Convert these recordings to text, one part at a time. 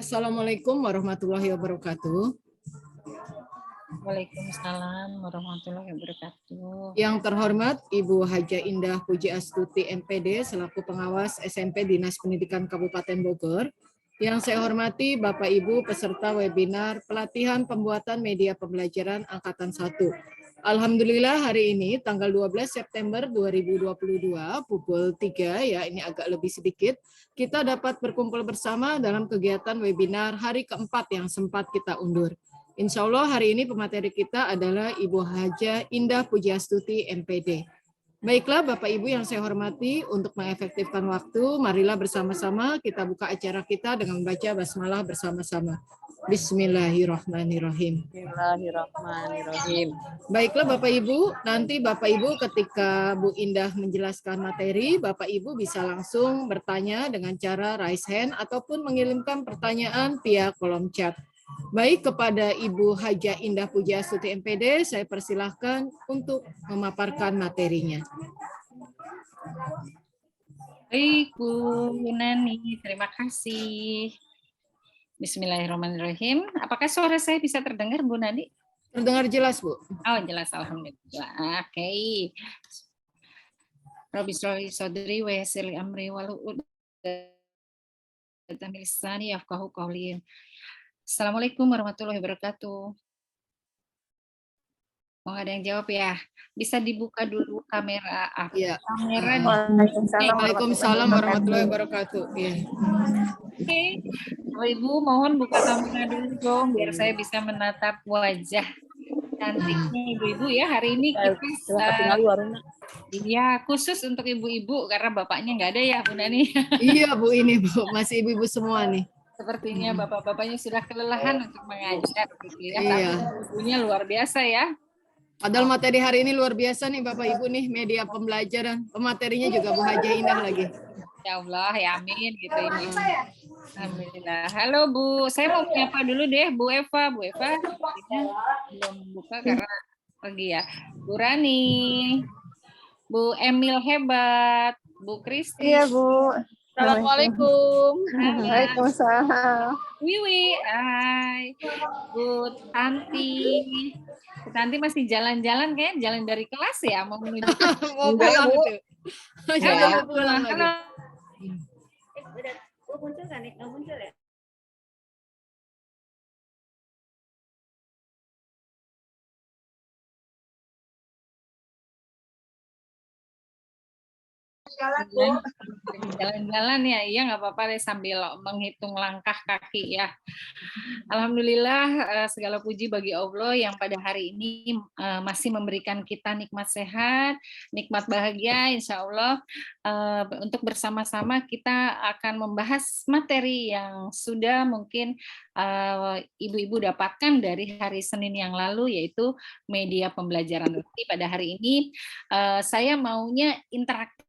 Assalamualaikum warahmatullahi wabarakatuh. Waalaikumsalam warahmatullahi wabarakatuh. Yang terhormat Ibu Haja Indah Puji Astuti MPD selaku pengawas SMP Dinas Pendidikan Kabupaten Bogor. Yang saya hormati Bapak Ibu peserta webinar pelatihan pembuatan media pembelajaran angkatan 1. Alhamdulillah hari ini tanggal 12 September 2022 pukul 3 ya, ini agak lebih sedikit, kita dapat berkumpul bersama dalam kegiatan webinar hari keempat yang sempat kita undur. Insya Allah hari ini pemateri kita adalah Ibu Haja Indah Pujiastuti MPD. Baiklah Bapak Ibu yang saya hormati, untuk mengefektifkan waktu, marilah bersama-sama kita buka acara kita dengan membaca basmalah bersama-sama. Bismillahirrahmanirrahim. Bismillahirrahmanirrahim. Baiklah Bapak Ibu, nanti Bapak Ibu ketika Bu Indah menjelaskan materi, Bapak Ibu bisa langsung bertanya dengan cara raise hand ataupun mengirimkan pertanyaan via kolom chat. Baik, kepada Ibu Haja Indah Pujiastuti MPD, saya persilahkan untuk memaparkan materinya. Baik Bu Nani, terima kasih. Bismillahirrahmanirrahim. Apakah suara saya bisa terdengar Bu Nani? Terdengar jelas Bu. Oh jelas, alhamdulillah. Oke. Rabbi shrah sadri wa yassir li amri wahlul 'uqdatam min lisani yafqahu qawli. Assalamualaikum warahmatullahi wabarakatuh. Oh, ada yang jawab ya. Bisa dibuka dulu kamera. Ya. Kamera. Waalaikumsalam warahmatullahi wabarakatuh. Ya. Oke. Ibu mohon buka kamera dulu dong biar saya bisa menatap wajah cantiknya ibu-ibu ya. Hari ini kita iya khusus untuk ibu-ibu karena bapaknya nggak ada ya Bu Nani. Iya Bu, ini Bu, masih ibu-ibu semua nih. Sepertinya bapak-bapaknya sudah kelelahan untuk mengajar gitu ya. Iya. Tapi ibunya luar biasa ya. Padahal materi hari ini luar biasa nih Bapak Ibu nih, media pembelajaran. Pematerinya juga Bu Haja Indah lagi. Ya Allah, ya amin gitu ini. Alhamdulillah. Halo Bu, saya mau menyapa dulu deh Bu Eva. Bu Eva belum buka karena pergi ya. Bu Rani, Bu Emil hebat, Bu Kristi. Iya Bu. Assalamualaikum. Waalaikumsalam. Wiwi, hai. Bu Tanti. Bu Tanti masih jalan-jalan kayak jalan dari kelas ya mau menuju mau pulang tuh. Ya, Mau pulang lagi. Udah muncul kan nih? Nggak muncul ya? Jalan-jalan ya, iya nggak apa-apa deh sambil menghitung langkah kaki ya. Alhamdulillah segala puji bagi Allah yang pada hari ini masih memberikan kita nikmat sehat, nikmat bahagia. Insya Allah untuk bersama-sama kita akan membahas materi yang sudah mungkin ibu-ibu dapatkan dari hari Senin yang lalu, yaitu media pembelajaran. Jadi pada hari ini saya maunya interaktif.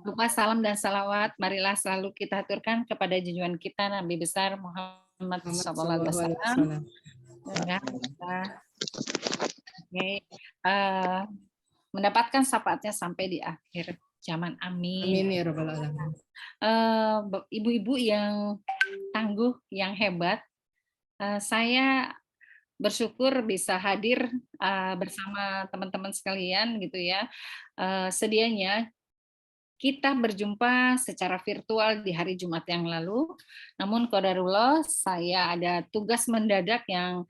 Lupa salam dan salawat, marilah selalu kita aturkan kepada junjungan kita Nabi besar Muhammad SAW. Mendapatkan syafaatnya sampai di akhir zaman. Amin. Amin ya rabbal alamin. Ibu-ibu yang tangguh, yang hebat, saya bersyukur bisa hadir bersama teman-teman sekalian gitu ya. Sedianya kita berjumpa secara virtual di hari Jumat yang lalu, namun qadarullah saya ada tugas mendadak yang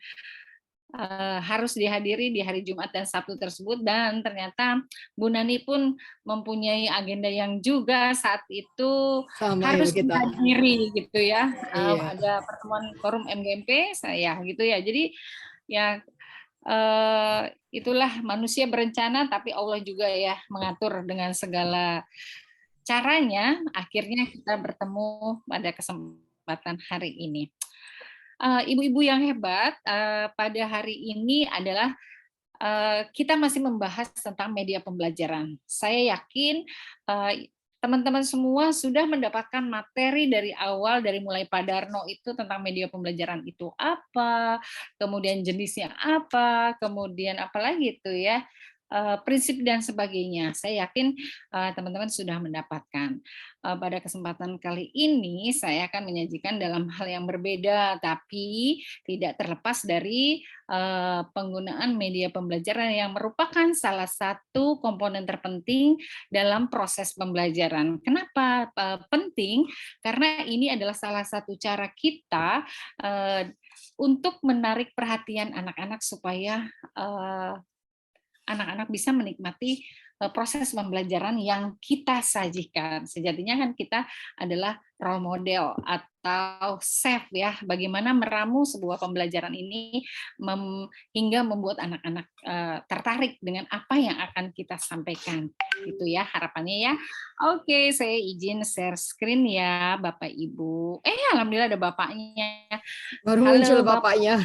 harus dihadiri di hari Jumat dan Sabtu tersebut, dan ternyata Bu Nani pun mempunyai agenda yang juga saat itu sama harus ya dihadiri gitu ya. Iya. Ada pertemuan forum MGMP saya gitu ya. Jadi ya itulah manusia berencana, tapi Allah juga ya mengatur dengan segala caranya. Akhirnya kita bertemu pada kesempatan hari ini. Ibu-ibu yang hebat, pada hari ini adalah kita masih membahas tentang media pembelajaran. Saya yakin teman-teman semua sudah mendapatkan materi dari awal, dari mulai Pak Darno itu tentang media pembelajaran itu apa, kemudian jenisnya apa, kemudian apalagi itu ya, prinsip dan sebagainya. Saya yakin teman-teman sudah mendapatkan. Pada kesempatan kali ini saya akan menyajikan dalam hal yang berbeda, tapi tidak terlepas dari penggunaan media pembelajaran yang merupakan salah satu komponen terpenting dalam proses pembelajaran. Kenapa penting? Karena ini adalah salah satu cara kita untuk menarik perhatian anak-anak supaya anak-anak bisa menikmati proses pembelajaran yang kita sajikan. Sejatinya kan kita adalah role model atau chef ya, bagaimana meramu sebuah pembelajaran ini hingga membuat anak-anak tertarik dengan apa yang akan kita sampaikan. Itu ya harapannya ya. Oke, saya izin share screen ya Bapak Ibu. Alhamdulillah ada Bapaknya. Baru Halo, muncul Bapak. bapaknya.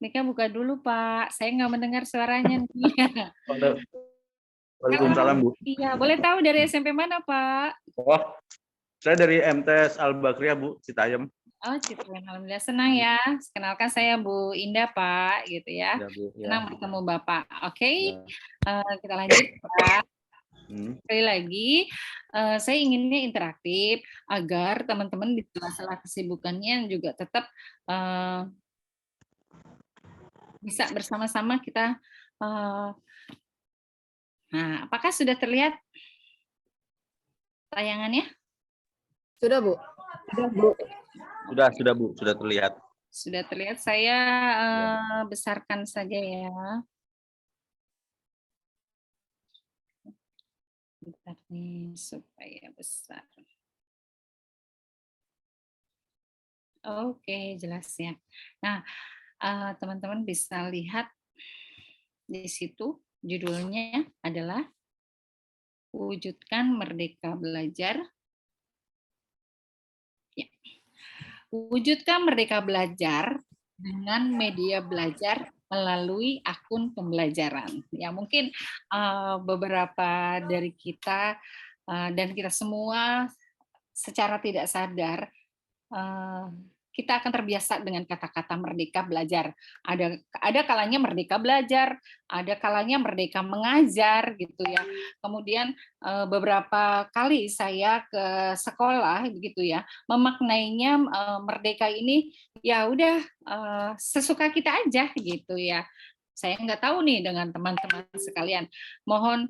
Mika buka dulu Pak, saya nggak mendengar suaranya nih. Waalaikumsalam Bu. Iya, boleh tahu dari SMP mana Pak? Oh, saya dari MTS Al Bakriah Bu, Citayam. Oh, Citayam. Alhamdulillah senang ya. Kenalkan saya Bu Indah Pak, gitu ya. Ya, Bu, ya. Senang bertemu Bapak. Oke, Ya. kita lanjut Pak. Hmm. Sekali lagi, saya inginnya interaktif agar teman-teman di sela-sela kesibukannya juga tetap bisa bersama-sama kita. Nah, apakah sudah terlihat tayangannya? Sudah, Bu. Sudah Bu, sudah terlihat. Sudah terlihat, saya besarkan saja ya. Bentar nih, supaya besar. Oke, jelas ya. Nah, teman-teman bisa lihat di situ judulnya adalah Wujudkan Merdeka Belajar. Ya. Wujudkan Merdeka Belajar dengan media belajar melalui akun pembelajaran. Ya, mungkin beberapa dari kita dan kita semua secara tidak sadar kita akan terbiasa dengan kata-kata merdeka belajar. Ada kalanya merdeka belajar, ada kalanya merdeka mengajar gitu ya. Kemudian beberapa kali saya ke sekolah begitu ya, memaknainya merdeka ini ya udah sesuka kita aja gitu ya. Saya nggak tahu nih dengan teman-teman sekalian. Mohon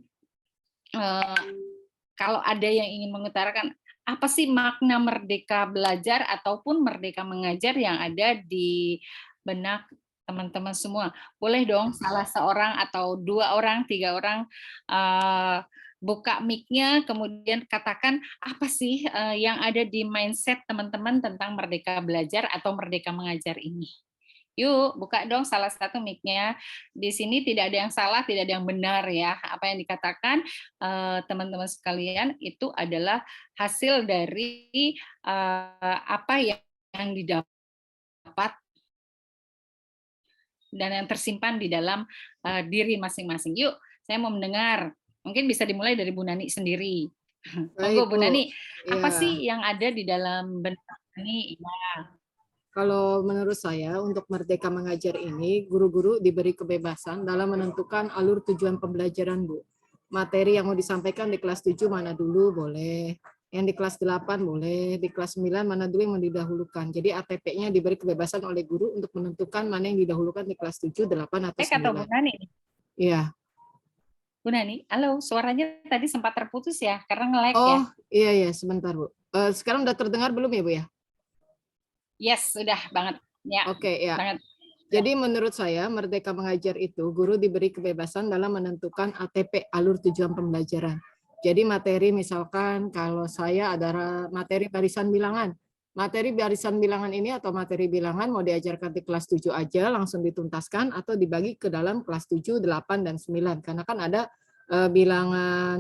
kalau ada yang ingin mengutarakan apa sih makna merdeka belajar ataupun merdeka mengajar yang ada di benak teman-teman semua. Boleh dong salah seorang atau 2 orang, 3 orang buka mic-nya, kemudian katakan apa sih yang ada di mindset teman-teman tentang merdeka belajar atau merdeka mengajar ini. Yuk, buka dong salah satu mic-nya. Di sini tidak ada yang salah, tidak ada yang benar ya. Apa yang dikatakan teman-teman sekalian itu adalah hasil dari apa yang didapat dan yang tersimpan di dalam diri masing-masing. Yuk, saya mau mendengar. Mungkin bisa dimulai dari Bu Nani sendiri. Monggo Bu Nani, apa sih yang ada di dalam benak ini? Ya. Kalau menurut saya, untuk merdeka mengajar ini, guru-guru diberi kebebasan dalam menentukan alur tujuan pembelajaran, Bu. Materi yang mau disampaikan di kelas 7 mana dulu, boleh. Yang di kelas 8 boleh, di kelas 9 mana dulu yang mau didahulukan. Jadi ATP-nya diberi kebebasan oleh guru untuk menentukan mana yang didahulukan di kelas 7, 8, atau 9. Kata Bu Nani. Iya. Bu Nani, halo, suaranya tadi sempat terputus ya, karena nge-lag ya. Oh, iya, sebentar Bu. Sekarang udah terdengar belum ya Bu ya? Yes, sudah banget. Ya. Oke, ya. Banget. Jadi menurut saya merdeka mengajar itu guru diberi kebebasan dalam menentukan ATP, alur tujuan pembelajaran. Jadi materi misalkan kalau saya ada materi barisan bilangan. Materi barisan bilangan ini atau materi bilangan mau diajarkan di kelas 7 aja langsung dituntaskan atau dibagi ke dalam kelas 7, 8, dan 9. Karena kan ada bilangan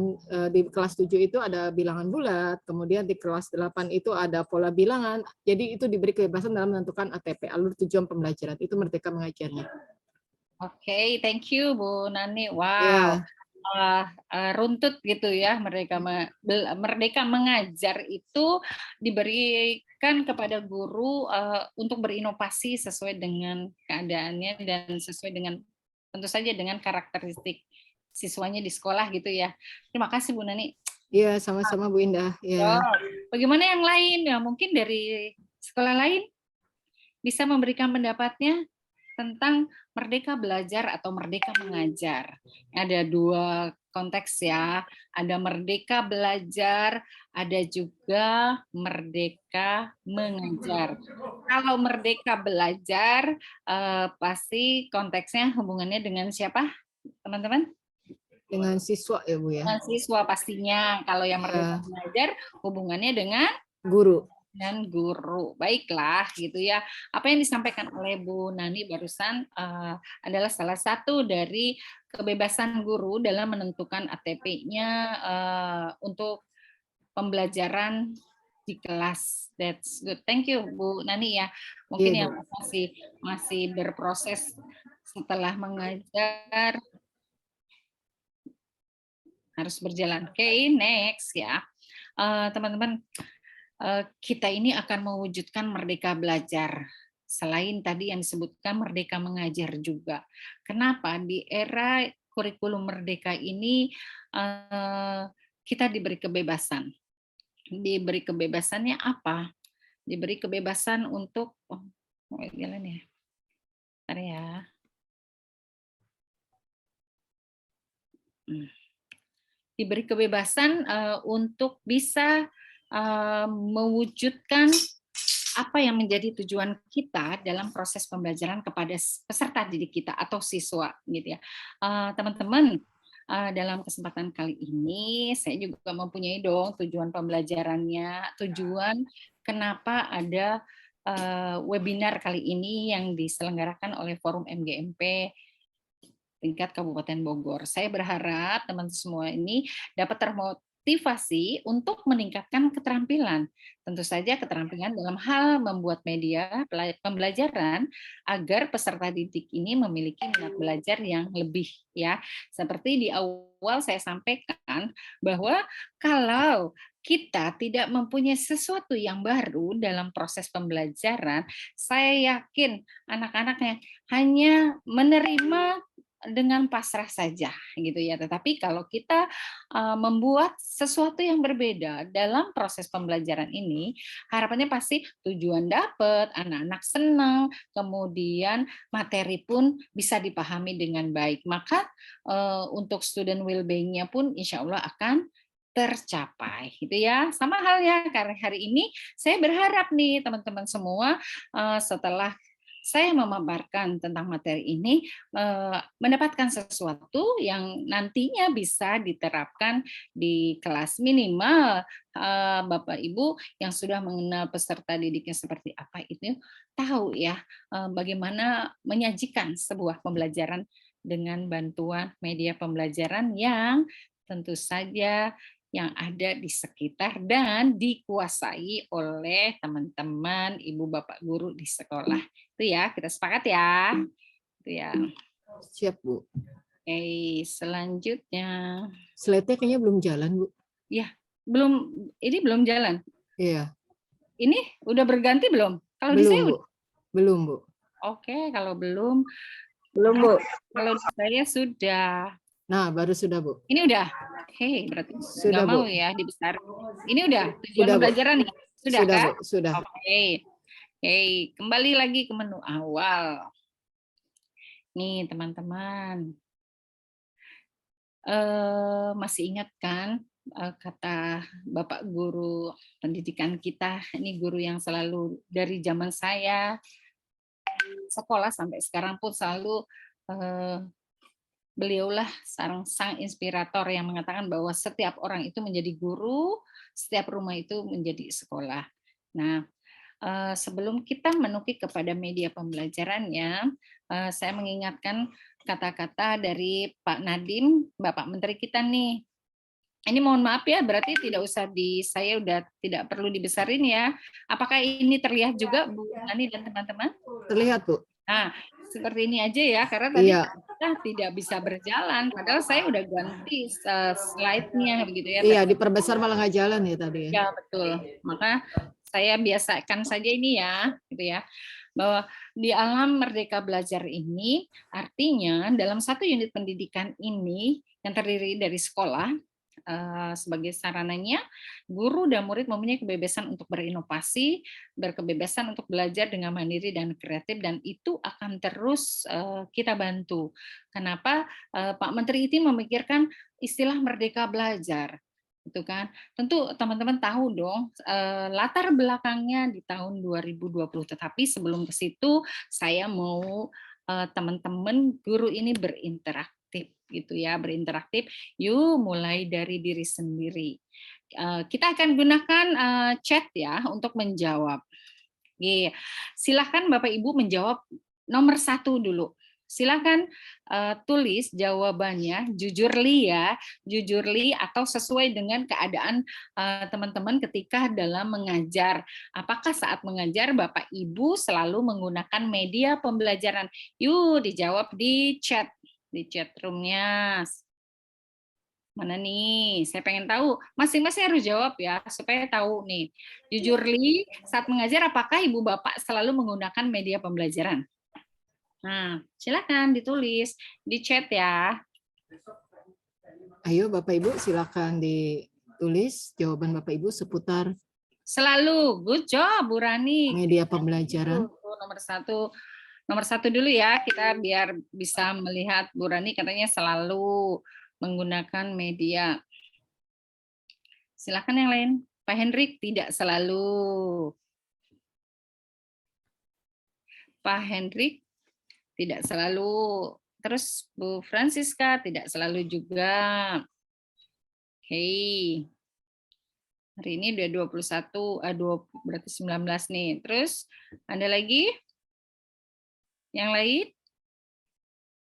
di kelas 7 itu ada bilangan bulat, kemudian di kelas 8 itu ada pola bilangan. Jadi itu diberi kebebasan dalam menentukan ATP, alur tujuan pembelajaran. Itu Merdeka Mengajarnya. Oke, thank you Bu Nani. Wow. Ya, Runtut gitu ya, Merdeka Mengajar itu diberikan kepada guru untuk berinovasi sesuai dengan keadaannya dan sesuai dengan tentu saja dengan karakteristik siswanya di sekolah gitu ya. Terima kasih Bu Nani. ya sama-sama Bu Indah. Ya. Bagaimana yang lain? Ya, mungkin dari sekolah lain bisa memberikan pendapatnya tentang merdeka belajar atau merdeka mengajar. Ada dua konteks ya, ada merdeka belajar, ada juga merdeka mengajar. Kalau merdeka belajar, pasti konteksnya hubungannya dengan siapa, teman-teman? Dengan siswa ya Bu ya. Dengan siswa pastinya. Kalau yang merdeka belajar, hubungannya dengan guru. Dan guru. Baiklah gitu ya. Apa yang disampaikan oleh Bu Nani barusan adalah salah satu dari kebebasan guru dalam menentukan ATP-nya untuk pembelajaran di kelas. That's good. Thank you Bu Nani ya. Mungkin yang masih berproses setelah mengajar harus berjalan. Oke, next ya. Teman-teman, kita ini akan mewujudkan merdeka belajar. Selain tadi yang disebutkan merdeka mengajar juga. Kenapa? Di era kurikulum merdeka ini kita diberi kebebasan. Diberi kebebasannya apa? Diberi kebebasan untuk jalan ya. Bentar ya. Diberi kebebasan untuk bisa mewujudkan apa yang menjadi tujuan kita dalam proses pembelajaran kepada peserta didik kita atau siswa, gitu ya. Teman-teman, dalam kesempatan kali ini saya juga mempunyai tujuan pembelajarannya, tujuan kenapa ada webinar kali ini yang diselenggarakan oleh Forum MGMP tingkat Kabupaten Bogor. Saya berharap teman semua ini dapat termotivasi untuk meningkatkan keterampilan. Tentu saja keterampilan dalam hal membuat media pembelajaran agar peserta didik ini memiliki minat belajar yang lebih ya. Seperti di awal saya sampaikan bahwa kalau kita tidak mempunyai sesuatu yang baru dalam proses pembelajaran, saya yakin anak-anaknya hanya menerima dengan pasrah saja gitu ya. Tetapi kalau kita membuat sesuatu yang berbeda dalam proses pembelajaran ini, harapannya pasti tujuan dapat, anak-anak senang, kemudian materi pun bisa dipahami dengan baik. Maka untuk student well-being-nya pun insya Allah akan tercapai gitu ya. Sama halnya karena hari ini saya berharap nih teman-teman semua setelah saya memaparkan tentang materi ini mendapatkan sesuatu yang nantinya bisa diterapkan di kelas. Minimal Bapak Ibu yang sudah mengenal peserta didiknya seperti apa itu tahu ya bagaimana menyajikan sebuah pembelajaran dengan bantuan media pembelajaran yang tentu saja yang ada di sekitar dan dikuasai oleh teman-teman ibu bapak guru di sekolah. Itu ya, kita sepakat ya. Itu ya. Siap, Bu. Oke, selanjutnya. Slide-nya kayaknya belum jalan, Bu. Ya, belum. Ini belum jalan. Iya. Ini udah berganti belum? Kalau belum, di saya Bu. Belum, Bu. Oke, kalau belum. Belum, Bu. Kalau di saya sudah. Nah, baru sudah, Bu. Ini udah. Oke, berarti sudah, nggak mau Bu. Ya dibesar. Ini udah tujuan Sudah, pembelajaran nih. Sudah, sudah, kan? Bu. Sudah. Oke. Oke, kembali lagi ke menu awal. Nih, teman-teman. Masih ingat kan kata Bapak guru pendidikan kita, ini guru yang selalu dari zaman saya sekolah sampai sekarang pun selalu beliaulah sang inspirator yang mengatakan bahwa setiap orang itu menjadi guru, setiap rumah itu menjadi sekolah. Nah, sebelum kita menukik kepada media pembelajarannya, saya mengingatkan kata-kata dari Pak Nadiem, Bapak Menteri kita nih. Ini mohon maaf ya, berarti tidak usah saya udah tidak perlu dibesarin ya. Apakah ini terlihat juga Bu Nani dan teman-teman? Terlihat, Bu. Nah, seperti ini aja ya, karena tadi Iya. kita tidak bisa berjalan, padahal saya udah ganti slide-nya begitu ya. Iya, diperbesar malah nggak jalan ya tadi. Ya, betul. Maka saya biasakan saja ini ya, gitu ya. Bahwa di alam Merdeka Belajar ini artinya dalam satu unit pendidikan ini yang terdiri dari sekolah sebagai sarananya, guru dan murid mempunyai kebebasan untuk berinovasi, berkebebasan untuk belajar dengan mandiri dan kreatif, dan itu akan terus kita bantu. Kenapa Pak Menteri itu memikirkan istilah Merdeka Belajar? Itu kan tentu teman-teman tahu dong latar belakangnya di tahun 2020, tetapi sebelum ke situ saya mau teman-teman guru ini berinteraksi gitu ya, berinteraksi. Yuk mulai dari diri sendiri. Kita akan gunakan chat ya untuk menjawab. Silahkan Bapak Ibu menjawab nomor 1 dulu. Silahkan tulis jawabannya jujur li ya, jujur li atau sesuai dengan keadaan teman-teman ketika dalam mengajar. Apakah saat mengajar Bapak Ibu selalu menggunakan media pembelajaran? Yuk dijawab di chat room-nya. Mana nih? Saya pengen tahu. Masing-masing harus jawab ya, supaya tahu nih. Jujur li, saat mengajar apakah Ibu Bapak selalu menggunakan media pembelajaran? Nah, silakan ditulis di chat ya. Ayo Bapak Ibu silakan ditulis jawaban Bapak Ibu seputar Selalu. Good job, Bu Rani. media pembelajaran. Nomor satu dulu ya, kita biar bisa melihat Bu Rani katanya selalu menggunakan media. Silakan yang lain. Pak Hendrik tidak selalu. Pak Hendrik tidak selalu. Terus Bu Francisca tidak selalu juga. Oke. Hari ini udah 21, berarti 19 nih. Terus ada lagi? Yang lain?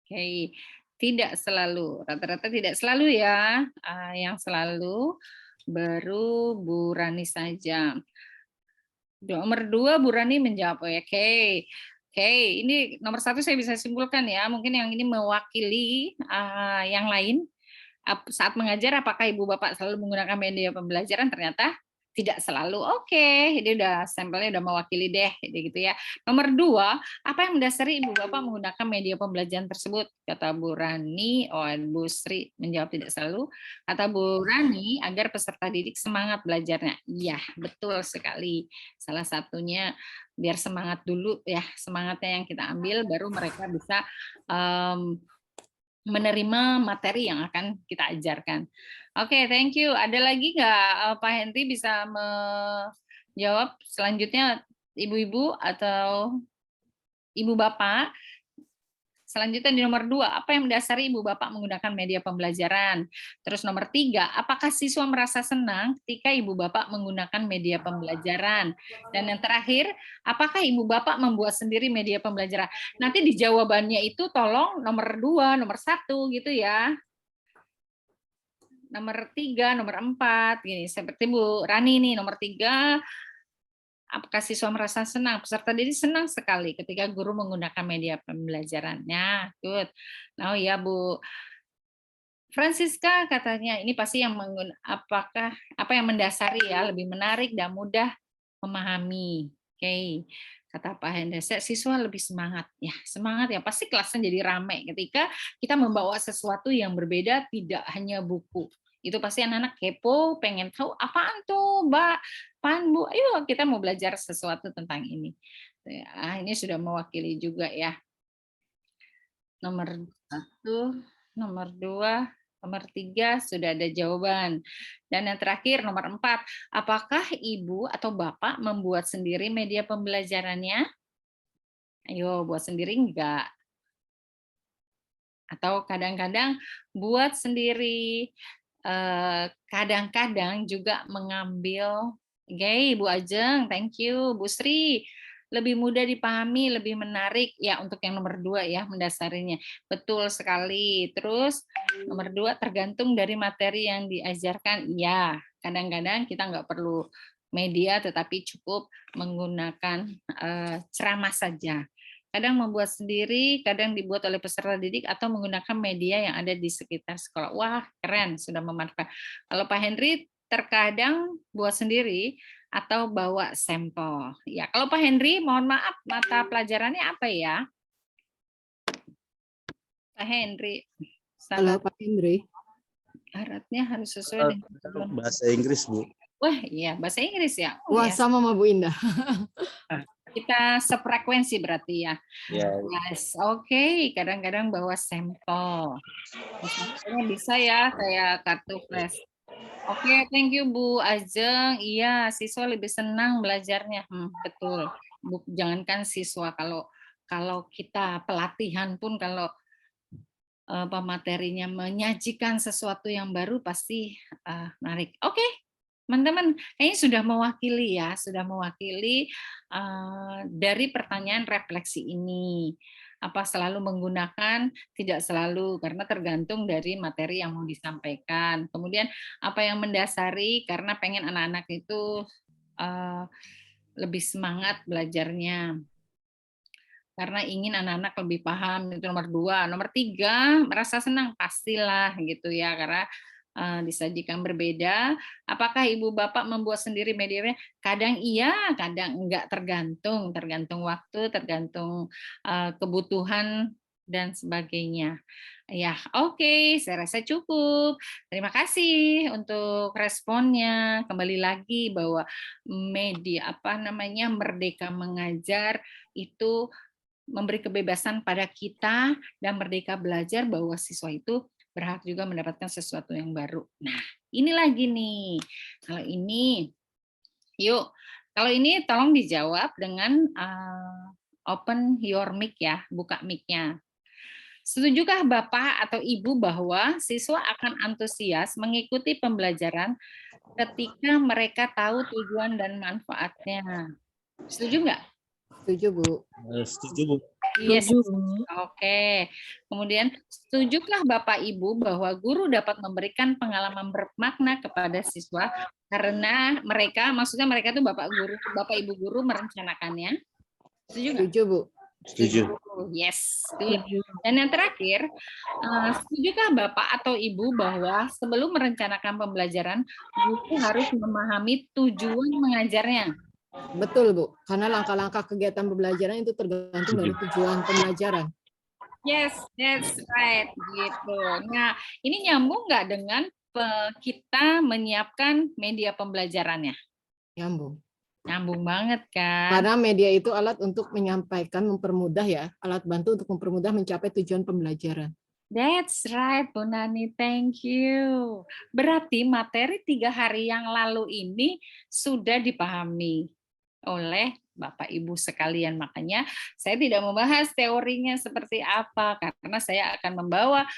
Oke. Tidak selalu. Rata-rata tidak selalu ya. Yang selalu baru Bu Rani saja. Nomor 2 Bu Rani menjawab. Oke. Oke, ini nomor 1 saya bisa simpulkan ya. Mungkin yang ini mewakili yang lain. Saat mengajar, apakah Ibu Bapak selalu menggunakan media pembelajaran? Ternyata tidak selalu. Oke, ini udah sampelnya udah mewakili deh, gitu ya. Nomor 2, apa yang mendasari Ibu Bapak menggunakan media pembelajaran tersebut? Kata Bu Rani, Bu Sri menjawab tidak selalu. Kata Bu Rani, agar peserta didik semangat belajarnya. Iya, betul sekali. Salah satunya biar semangat dulu ya, semangatnya yang kita ambil, baru mereka bisa menerima materi yang akan kita ajarkan. Oke, thank you. Ada lagi nggak Pak Henry bisa menjawab selanjutnya Ibu-ibu atau Ibu Bapak? Selanjutnya di nomor 2, apa yang mendasari Ibu Bapak menggunakan media pembelajaran? Terus nomor 3, apakah siswa merasa senang ketika Ibu Bapak menggunakan media pembelajaran? Dan yang terakhir, apakah Ibu Bapak membuat sendiri media pembelajaran? Nanti di jawabannya itu tolong nomor 2, nomor 1 gitu ya. Nomor 3, nomor 4, gini seperti Bu Rani nih, nomor 3, apakah siswa merasa senang? Peserta didik senang sekali ketika guru menggunakan media pembelajarannya. Good. Nah, ya Bu Francisca katanya ini pasti yang apakah apa yang mendasari ya, lebih menarik dan mudah memahami. Oke. Kata Pak Hendese, siswa lebih semangat. Ya, semangat ya. Pasti kelasnya jadi ramai ketika kita membawa sesuatu yang berbeda, tidak hanya buku. Itu pasti anak-anak kepo, pengen tahu apaan tuh, Mbak, apaan Bu? Ayo kita mau belajar sesuatu tentang ini. Ini sudah mewakili juga ya. Nomor 1, nomor 2, nomor 3 sudah ada jawaban. Dan yang terakhir nomor 4, apakah Ibu atau Bapak membuat sendiri media pembelajarannya? Ayo buat sendiri enggak? Atau kadang-kadang buat sendiri, kadang-kadang juga mengambil. Oke, Bu Ajeng, thank you. Bu Sri, lebih mudah dipahami, lebih menarik ya untuk yang nomor 2 ya mendasarinya. Betul sekali. Terus nomor 2 tergantung dari materi yang diajarkan. Ya, kadang-kadang kita nggak perlu media tetapi cukup menggunakan ceramah saja. Kadang membuat sendiri, kadang dibuat oleh peserta didik atau menggunakan media yang ada di sekitar sekolah. Wah, keren, sudah memanfaatkan. Kalau Pak Henry terkadang buat sendiri atau bawa sampel. Ya, kalau Pak Henry, mohon maaf, mata pelajarannya apa ya? Pak Henry, Halo Pak Hendri. syaratnya harus sesuai dengan Bahasa Inggris, Bu. Wah, iya, bahasa Inggris ya. Oh, Wah, ya. sama sama Bu Indah. Kita sefrekuensi berarti ya. Ya. Yes, oke. Kadang-kadang bawa sampel. Sampelnya bisa ya, kayak kartu flash. Oke, thank you Bu Ajeng. Iya, siswa lebih senang belajarnya. Betul. Jangankan siswa, kalau kita pelatihan pun kalau pematerinya menyajikan sesuatu yang baru pasti menarik. Oke, teman-teman, kayaknya sudah mewakili ya, sudah mewakili dari pertanyaan refleksi ini. Apa selalu menggunakan? Tidak selalu, karena tergantung dari materi yang mau disampaikan. Kemudian apa yang mendasari? Karena pengen anak-anak itu lebih semangat belajarnya. Karena ingin anak-anak lebih paham, itu nomor 2. Nomor 3, merasa senang, pastilah gitu ya, karena disajikan berbeda. Apakah ibu bapak membuat sendiri medianya? Kadang iya, kadang enggak, tergantung waktu, tergantung kebutuhan dan sebagainya. Ya, oke, saya rasa cukup. Terima kasih untuk responnya. Kembali lagi bahwa media Merdeka Mengajar itu memberi kebebasan pada kita dan merdeka belajar bahwa siswa itu berhak juga mendapatkan sesuatu yang baru. Nah, ini lagi nih. Kalau ini, yuk. Kalau ini tolong dijawab dengan open your mic ya, buka mic-nya. Setujukah Bapak atau Ibu bahwa siswa akan antusias mengikuti pembelajaran ketika mereka tahu tujuan dan manfaatnya? Setuju nggak? Setuju Bu. Setuju, Bu. Yes. Oke. Kemudian, setujukah Bapak Ibu bahwa guru dapat memberikan pengalaman bermakna kepada siswa karena maksudnya mereka itu Bapak Ibu guru merencanakannya? Setuju nggak? Setuju Bu. Setuju. Yes. Dan yang terakhir, setujukah Bapak atau Ibu bahwa sebelum merencanakan pembelajaran, guru harus memahami tujuan mengajarnya? Betul Bu, karena langkah-langkah kegiatan pembelajaran itu tergantung dari tujuan pembelajaran. Yes, that's right. Gitu. Nah, ini nyambung nggak dengan kita menyiapkan media pembelajarannya? Nyambung. Nyambung banget kan? Karena media itu alat untuk menyampaikan, mempermudah ya, alat bantu untuk mempermudah mencapai tujuan pembelajaran. That's right, Bu Nani. Thank you. Berarti materi 3 hari yang lalu ini sudah dipahami oleh Bapak Ibu sekalian. Makanya saya tidak membahas teorinya seperti apa, karena saya akan membawa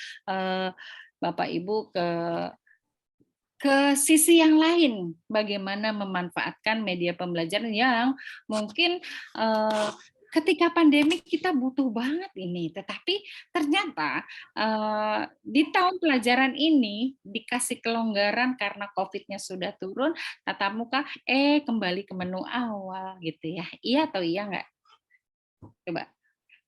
Bapak Ibu ke sisi yang lain, bagaimana memanfaatkan media pembelajaran yang mungkin ketika pandemi kita butuh banget ini, tetapi ternyata di tahun pelajaran ini dikasih kelonggaran karena COVID-nya sudah turun, tatap muka, kembali ke menu awal gitu ya. Iya atau iya nggak? Coba.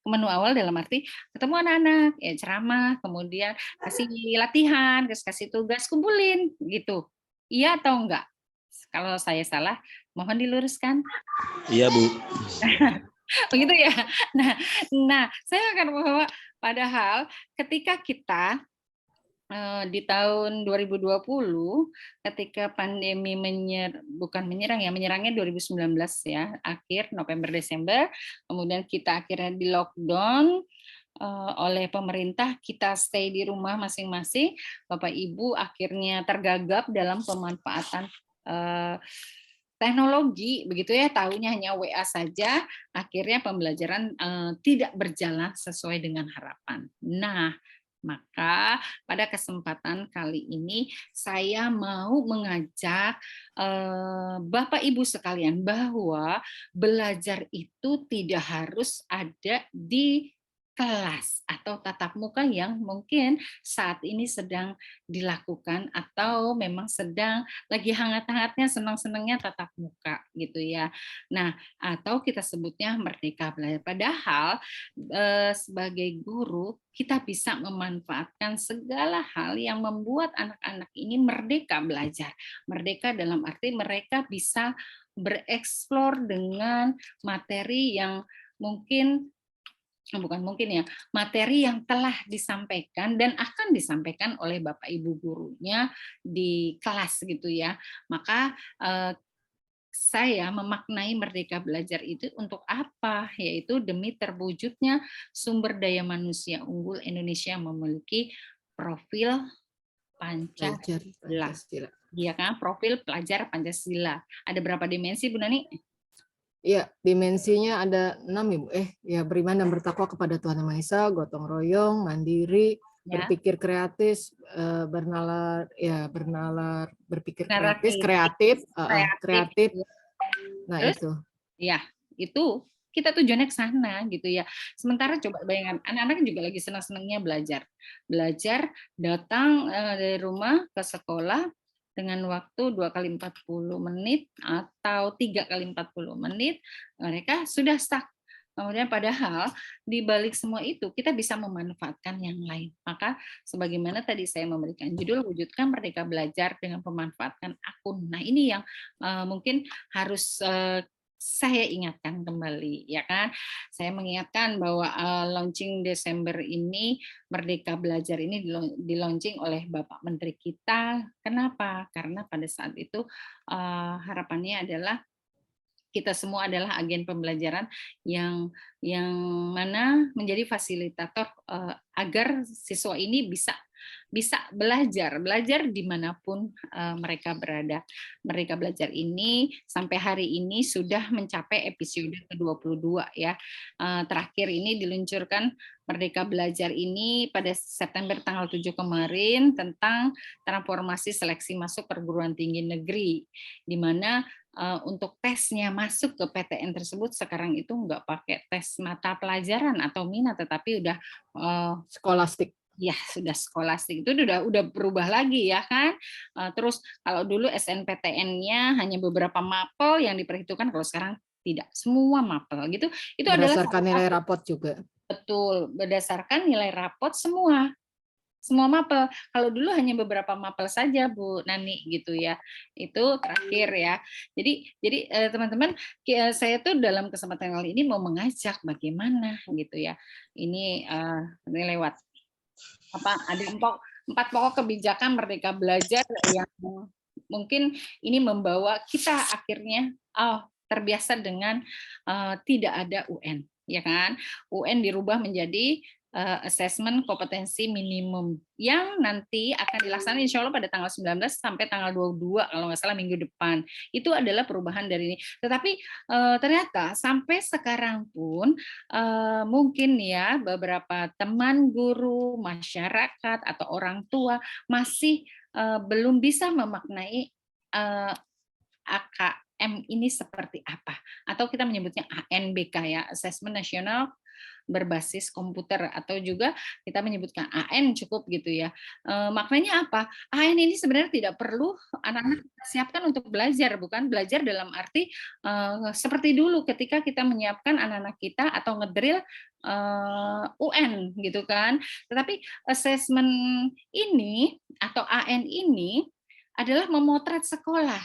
Ke menu awal dalam arti ketemu anak-anak, ya ceramah, kemudian kasih latihan, kasih tugas, kumpulin gitu. Iya atau enggak? Kalau saya salah, mohon diluruskan. Iya, Bu. Begitu ya. Nah, saya akan membawa padahal ketika kita di tahun 2020 ketika pandemi menyerangnya 2019 ya, akhir November Desember, kemudian kita akhirnya di lockdown oleh pemerintah, kita stay di rumah masing-masing, Bapak Ibu akhirnya tergagap dalam pemanfaatan teknologi, begitu ya, tahunya hanya WA saja, akhirnya pembelajaran tidak berjalan sesuai dengan harapan. Nah, Maka pada kesempatan kali ini saya mau mengajak Bapak Ibu sekalian bahwa belajar itu tidak harus ada di kelas atau tatap muka yang mungkin saat ini sedang dilakukan atau memang sedang lagi hangat-hangatnya senang-senangnya tatap muka gitu ya. Nah, atau kita sebutnya merdeka belajar. Padahal sebagai guru kita bisa memanfaatkan segala hal yang membuat anak-anak ini merdeka belajar. Merdeka dalam arti mereka bisa bereksplor dengan materi yang mungkin bukan mungkin ya, materi yang telah disampaikan dan akan disampaikan oleh Bapak Ibu gurunya di kelas gitu ya. Maka saya memaknai merdeka belajar itu untuk apa? Yaitu demi terwujudnya sumber daya manusia unggul Indonesia yang memiliki profil Belajar Pancasila. Pancasila. Iya kan? Profil pelajar Pancasila. Ada berapa dimensi, Bu Nani? Ya, dimensinya ada 6, Ibu. Ya, beriman dan bertakwa kepada Tuhan Yang Maha Esa, gotong royong, mandiri, Ya. berpikir kreatif, berpikir Narasi. kreatif. Kreatif. Nah, Terus, itu. ya, itu kita tujuannya ke sana gitu ya. Sementara coba bayangkan, anak-anak juga lagi senang-senangnya belajar. Belajar, datang dari rumah ke sekolah dengan waktu 2 kali 40 menit atau 3 kali 40 menit, mereka sudah stuck. Kemudian padahal di balik semua itu kita bisa memanfaatkan yang lain. Maka sebagaimana tadi saya memberikan judul wujudkan merdeka belajar dengan memanfaatkan akun. Nah, ini yang mungkin harus saya ingatkan kembali, ya kan? Saya mengingatkan bahwa launching Desember ini, Merdeka Belajar ini di-launching oleh Bapak Menteri kita. Kenapa? Karena pada saat itu harapannya adalah kita semua adalah agen pembelajaran yang mana menjadi fasilitator agar siswa ini bisa belajar dimanapun mereka berada. Mereka belajar ini sampai hari ini sudah mencapai episode ke-22 ya. Terakhir ini diluncurkan Merdeka Belajar ini pada September tanggal 7 kemarin tentang transformasi seleksi masuk perguruan tinggi negeri, di mana untuk tesnya masuk ke PTN tersebut sekarang itu nggak pakai tes mata pelajaran atau minat, tetapi udah Skolastik. ya sudah skolastik. Itu udah berubah lagi ya kan. Terus kalau dulu SNPTN-nya hanya beberapa mapel yang diperhitungkan, kalau sekarang tidak, semua mapel gitu. Itu adalah Berdasarkan nilai rapot juga. betul, berdasarkan nilai rapot semua mapel. Kalau dulu hanya beberapa mapel saja, Bu Nani gitu ya. Itu terakhir ya. Jadi teman-teman, saya tuh dalam kesempatan kali ini mau mengajak bagaimana gitu ya. Ini lewat ada 4 pokok kebijakan Merdeka Belajar yang mungkin ini membawa kita akhirnya terbiasa dengan tidak ada UN, ya kan? UN dirubah menjadi asesmen kompetensi minimum yang nanti akan dilaksanakan insya Allah pada tanggal 19 sampai tanggal 22 kalau nggak salah minggu depan. Itu adalah perubahan dari ini. Tetapi ternyata sampai sekarang pun mungkin ya beberapa teman guru, masyarakat atau orang tua masih belum bisa memaknai AKM ini seperti apa, atau kita menyebutnya ANBK ya, Asesmen Nasional berbasis komputer, atau juga kita menyebutkan AN cukup gitu ya. Maknanya apa? AN ini sebenarnya tidak perlu anak-anak siapkan untuk belajar, bukan belajar dalam arti seperti dulu ketika kita menyiapkan anak-anak kita atau ngedrill UN gitu kan. Tetapi asesmen ini atau AN ini adalah memotret sekolah.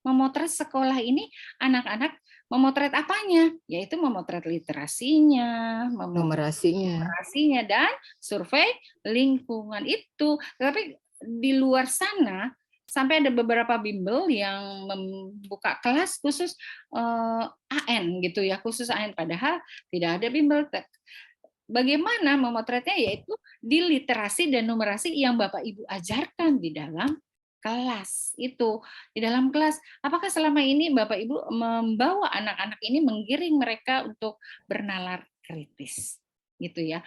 Memotret sekolah ini anak-anak memotret apanya? Yaitu memotret literasinya, numerasinya, dan survei lingkungan itu. Tapi di luar sana sampai ada beberapa bimbel yang membuka kelas khusus AN gitu ya, khusus AN, padahal tidak ada bimbel. Bagaimana memotretnya? Yaitu di literasi dan numerasi yang Bapak Ibu ajarkan di dalam kelas itu. Di dalam kelas, apakah selama ini Bapak Ibu membawa anak-anak ini, menggiring mereka untuk bernalar kritis gitu ya?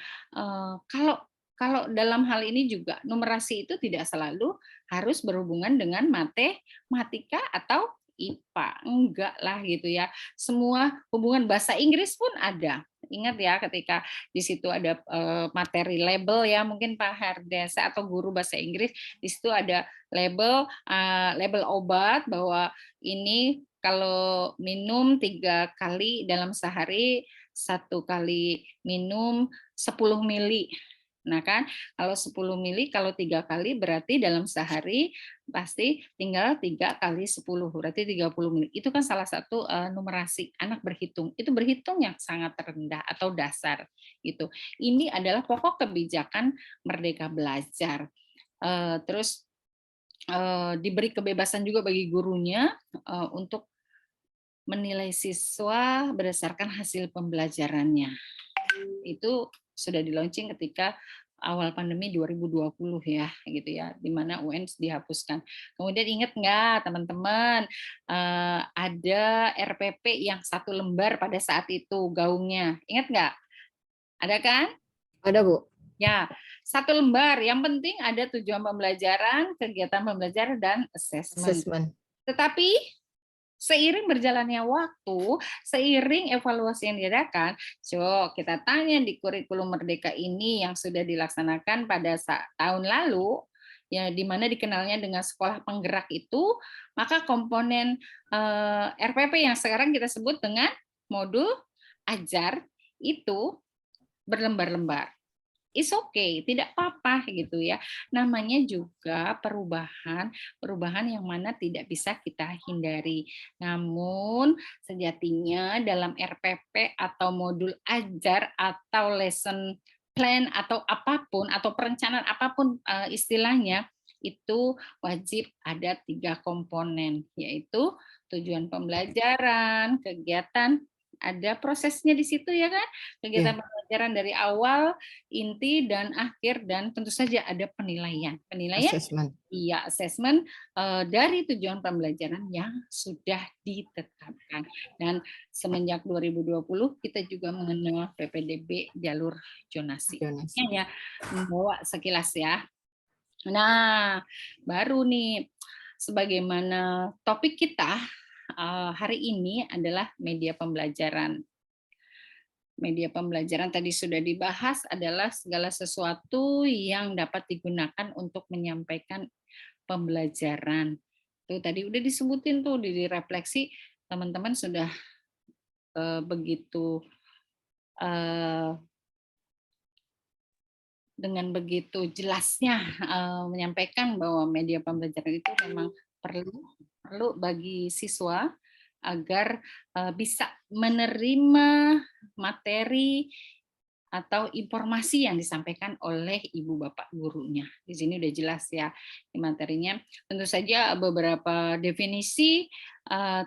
Kalau kalau dalam hal ini juga numerasi itu tidak selalu harus berhubungan dengan matematika atau IPA, enggak lah gitu ya. Semua hubungan bahasa Inggris pun ada. Ingat ya ketika di situ ada materi label ya, mungkin Pak Hardesa atau guru bahasa Inggris, di situ ada label obat bahwa ini kalau minum 3 kali dalam sehari, 1 kali minum 10 mili. Nah kan, kalau 10 mili, kalau 3 kali berarti dalam sehari pasti tinggal 3 kali 10, berarti 30 mili. Itu kan salah satu numerasi anak berhitung. Itu berhitung yang sangat rendah atau dasar gitu. Ini adalah pokok kebijakan Merdeka Belajar. Terus diberi kebebasan juga bagi gurunya untuk menilai siswa berdasarkan hasil pembelajarannya. Itu sudah di-launching ketika awal pandemi 2020 ya, gitu ya, di mana UN dihapuskan. Kemudian ingat nggak teman-teman, ada RPP yang 1 lembar pada saat itu gaungnya, ingat nggak? Ada kan? Ada, Bu. Ya, 1 lembar. Yang penting ada tujuan pembelajaran, kegiatan pembelajaran, dan assessment. Assessment. Tetapi seiring berjalannya waktu, seiring evaluasi yang diadakan, kita tanya di kurikulum Merdeka ini yang sudah dilaksanakan pada tahun lalu, ya di mana dikenalnya dengan sekolah penggerak itu, maka komponen RPP yang sekarang kita sebut dengan modul ajar itu berlembar-lembar. It's okay, tidak apa-apa gitu ya. Namanya juga perubahan yang mana tidak bisa kita hindari. Namun sejatinya dalam RPP atau modul ajar atau lesson plan atau apapun atau perencanaan apapun istilahnya, itu wajib ada 3 komponen, yaitu tujuan pembelajaran, kegiatan, ada prosesnya di situ ya kan, kegiatan pembelajaran dari awal, inti dan akhir, dan tentu saja ada penilaian. Assessment. Iya, assessment dari tujuan pembelajaran yang sudah ditetapkan. Dan semenjak 2020 kita juga mengenal PPDB jalur zonasi. Ya, membawa sekilas ya. Nah, baru nih sebagaimana topik kita hari ini adalah media pembelajaran. Media pembelajaran tadi sudah dibahas adalah segala sesuatu yang dapat digunakan untuk menyampaikan pembelajaran. Tuh tadi udah disebutin tuh di refleksi, teman-teman sudah begitu dengan begitu jelasnya menyampaikan bahwa media pembelajaran itu memang perlu bagi siswa agar bisa menerima materi atau informasi yang disampaikan oleh ibu bapak gurunya. Di sini udah jelas ya materinya. Tentu saja beberapa definisi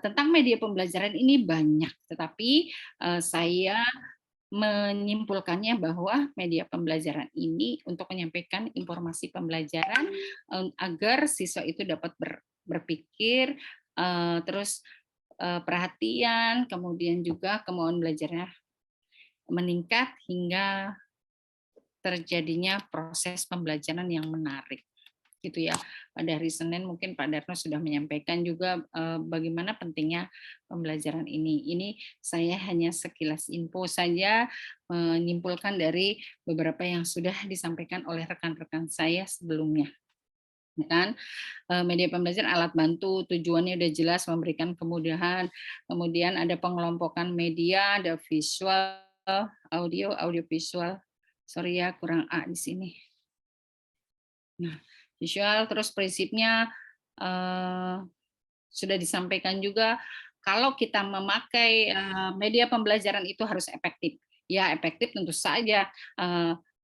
tentang media pembelajaran ini banyak, tetapi saya menyimpulkannya bahwa media pembelajaran ini untuk menyampaikan informasi pembelajaran agar siswa itu dapat berpikir, terus perhatian, kemudian juga kemauan belajarnya meningkat hingga terjadinya proses pembelajaran yang menarik. Gitu ya. Pada hari Senin mungkin Pak Darno sudah menyampaikan juga bagaimana pentingnya pembelajaran ini. Ini saya hanya sekilas info saja menyimpulkan dari beberapa yang sudah disampaikan oleh rekan-rekan saya sebelumnya. Kan media pembelajaran alat bantu, tujuannya udah jelas memberikan kemudahan. Kemudian ada pengelompokan media, ada visual, audio visual. Sorry ya kurang A di sini. Nah, visual, terus prinsipnya sudah disampaikan juga kalau kita memakai media pembelajaran itu harus efektif. Ya efektif tentu saja.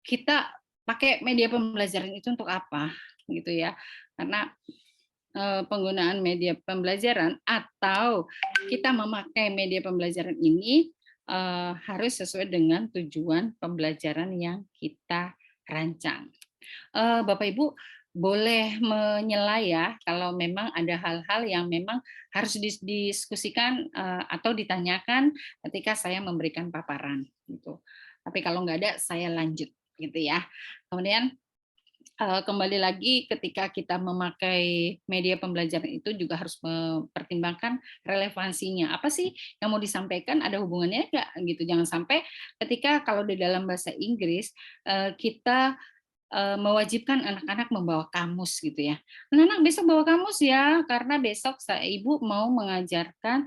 Kita pakai media pembelajaran itu untuk apa, gitu ya? Karena penggunaan media pembelajaran atau kita memakai media pembelajaran ini harus sesuai dengan tujuan pembelajaran yang kita rancang. Bapak Ibu boleh menyela ya kalau memang ada hal-hal yang memang harus didiskusikan atau ditanyakan ketika saya memberikan paparan gitu. Tapi kalau nggak ada saya lanjut gitu ya. Kemudian kembali lagi ketika kita memakai media pembelajaran itu juga harus mempertimbangkan relevansinya. Apa sih yang mau disampaikan, ada hubungannya nggak gitu. Jangan sampai ketika kalau di dalam bahasa Inggris kita mewajibkan anak-anak membawa kamus gitu ya. Anak-anak besok bawa kamus ya, karena besok ibu mau mengajarkan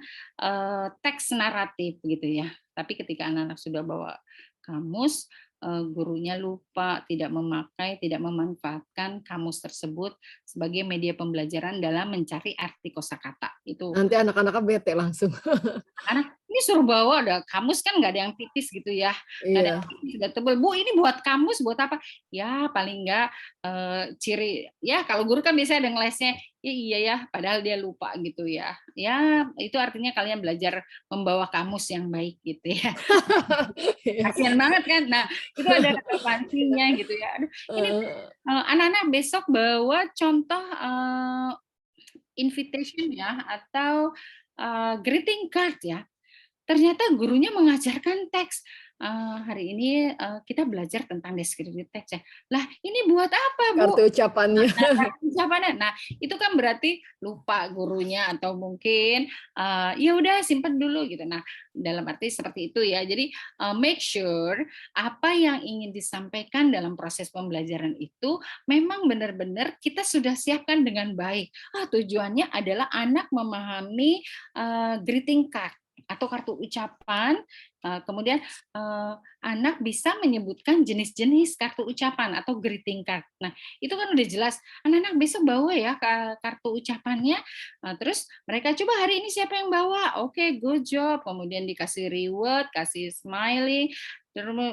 teks naratif gitu ya. Tapi ketika anak-anak sudah bawa kamus, gurunya lupa, tidak memakai, tidak memanfaatkan kamus tersebut sebagai media pembelajaran dalam mencari arti kosakata. Itu Nanti anak-anaknya bete langsung. anak ini suruh bawa, ada kamus kan nggak ada yang tipis gitu ya, nggak ada Iya. yang tipis, nggak tebel. Bu, ini buat kamus, buat apa? Ya paling nggak ciri, ya kalau guru kan biasanya ada ngelesnya, ya iya ya, padahal dia lupa gitu ya. Ya itu artinya kalian belajar membawa kamus yang baik gitu ya. Kasian banget kan. Nah, itu ada relevansinya gitu ya. Aduh, ini anak-anak besok bawa contoh invitation ya, atau greeting card ya. Ternyata gurunya mengajarkan teks. Hari ini kita belajar tentang deskripsi teks ya. Lah, ini buat apa, Bu? Kartu ucapannya. Ucapannya. Nah, itu kan berarti lupa gurunya, atau mungkin ya udah simpen dulu gitu. Nah, dalam arti seperti itu ya. Jadi make sure apa yang ingin disampaikan dalam proses pembelajaran itu memang benar-benar kita sudah siapkan dengan baik. Tujuannya adalah anak memahami greeting card atau kartu ucapan, kemudian anak bisa menyebutkan jenis-jenis kartu ucapan atau greeting card. Nah, itu kan udah jelas. Anak-anak besok bawa ya kartu ucapannya. Terus mereka coba hari ini siapa yang bawa? Oke, good job. Kemudian dikasih reward, kasih smiley.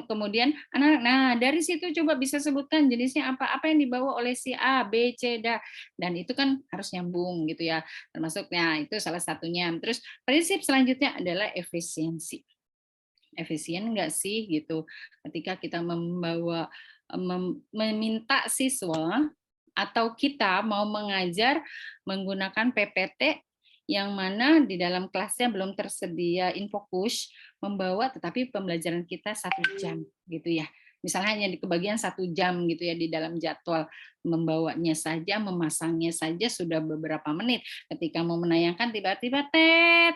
Kemudian anak, nah dari situ coba bisa sebutkan jenisnya apa yang dibawa oleh si A, B, C, D, dan itu kan harus nyambung gitu ya. Termasuknya itu salah satunya. Terus prinsip selanjutnya adalah efisiensi. Efisien nggak sih gitu ketika kita meminta siswa atau kita mau mengajar menggunakan PPT yang mana di dalam kelasnya belum tersedia infokus membawa, tetapi pembelajaran kita 1 jam gitu ya. Misalnya hanya di kebagian 1 jam gitu ya di dalam jadwal, membawanya saja, memasangnya saja sudah beberapa menit. Ketika mau menayangkan tiba-tiba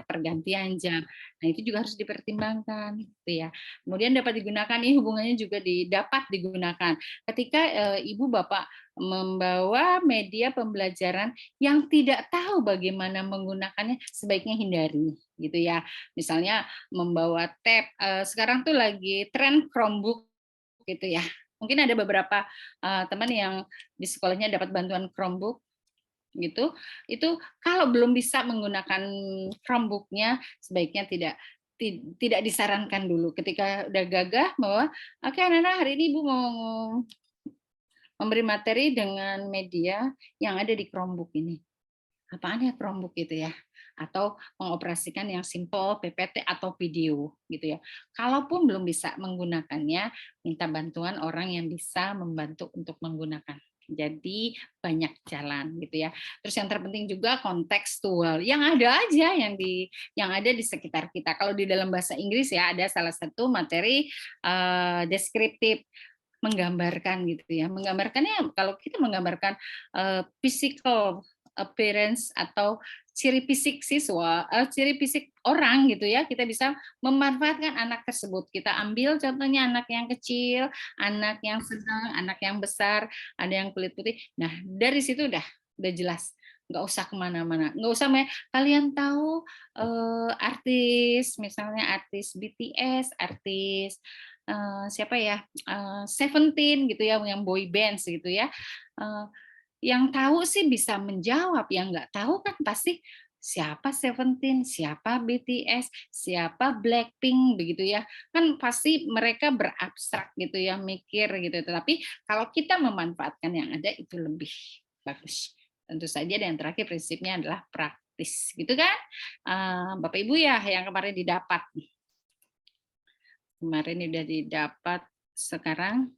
pergantian jam. Nah, itu juga harus dipertimbangkan gitu ya. Kemudian dapat digunakan, ini hubungannya juga dapat digunakan ketika ibu bapak membawa media pembelajaran yang tidak tahu bagaimana menggunakannya, sebaiknya hindari gitu ya. Misalnya membawa tab, sekarang tuh lagi tren Chromebook gitu ya. Mungkin ada beberapa teman yang di sekolahnya dapat bantuan Chromebook gitu. Itu kalau belum bisa menggunakan Chromebook-nya, sebaiknya tidak disarankan dulu. Ketika udah gagah bahwa oke anak-anak, hari ini Ibu mau memberi materi dengan media yang ada di Chromebook ini. Apaan ya Chromebook gitu ya? Atau mengoperasikan yang simple PPT atau video gitu ya. Kalaupun belum bisa menggunakannya, minta bantuan orang yang bisa membantu untuk menggunakan. Jadi banyak jalan gitu ya. Terus yang terpenting juga kontekstual. Yang ada aja yang ada di sekitar kita. Kalau di dalam bahasa Inggris ya ada salah satu materi deskriptif, menggambarkan gitu ya. Menggambarkannya kalau kita menggambarkan physical appearance atau ciri fisik siswa, ciri fisik orang gitu ya, kita bisa memanfaatkan anak tersebut. Kita ambil contohnya anak yang kecil, anak yang sedang, anak yang besar, ada yang kulit putih. Nah, dari situ udah jelas. Nggak usah kemana-mana. Nggak usah, kalian tahu artis, misalnya artis BTS, artis siapa ya, Seventeen gitu ya, yang boy bands gitu ya. Yang tahu sih bisa menjawab, yang nggak tahu kan pasti siapa Seventeen, siapa BTS, siapa Blackpink begitu ya. Kan pasti mereka berabstrak gitu ya, mikir gitu. Tetapi kalau kita memanfaatkan yang ada itu lebih bagus. Tentu saja, dan yang terakhir prinsipnya adalah praktis gitu kan. Bapak Ibu ya yang kemarin didapat. Kemarin udah didapat, sekarang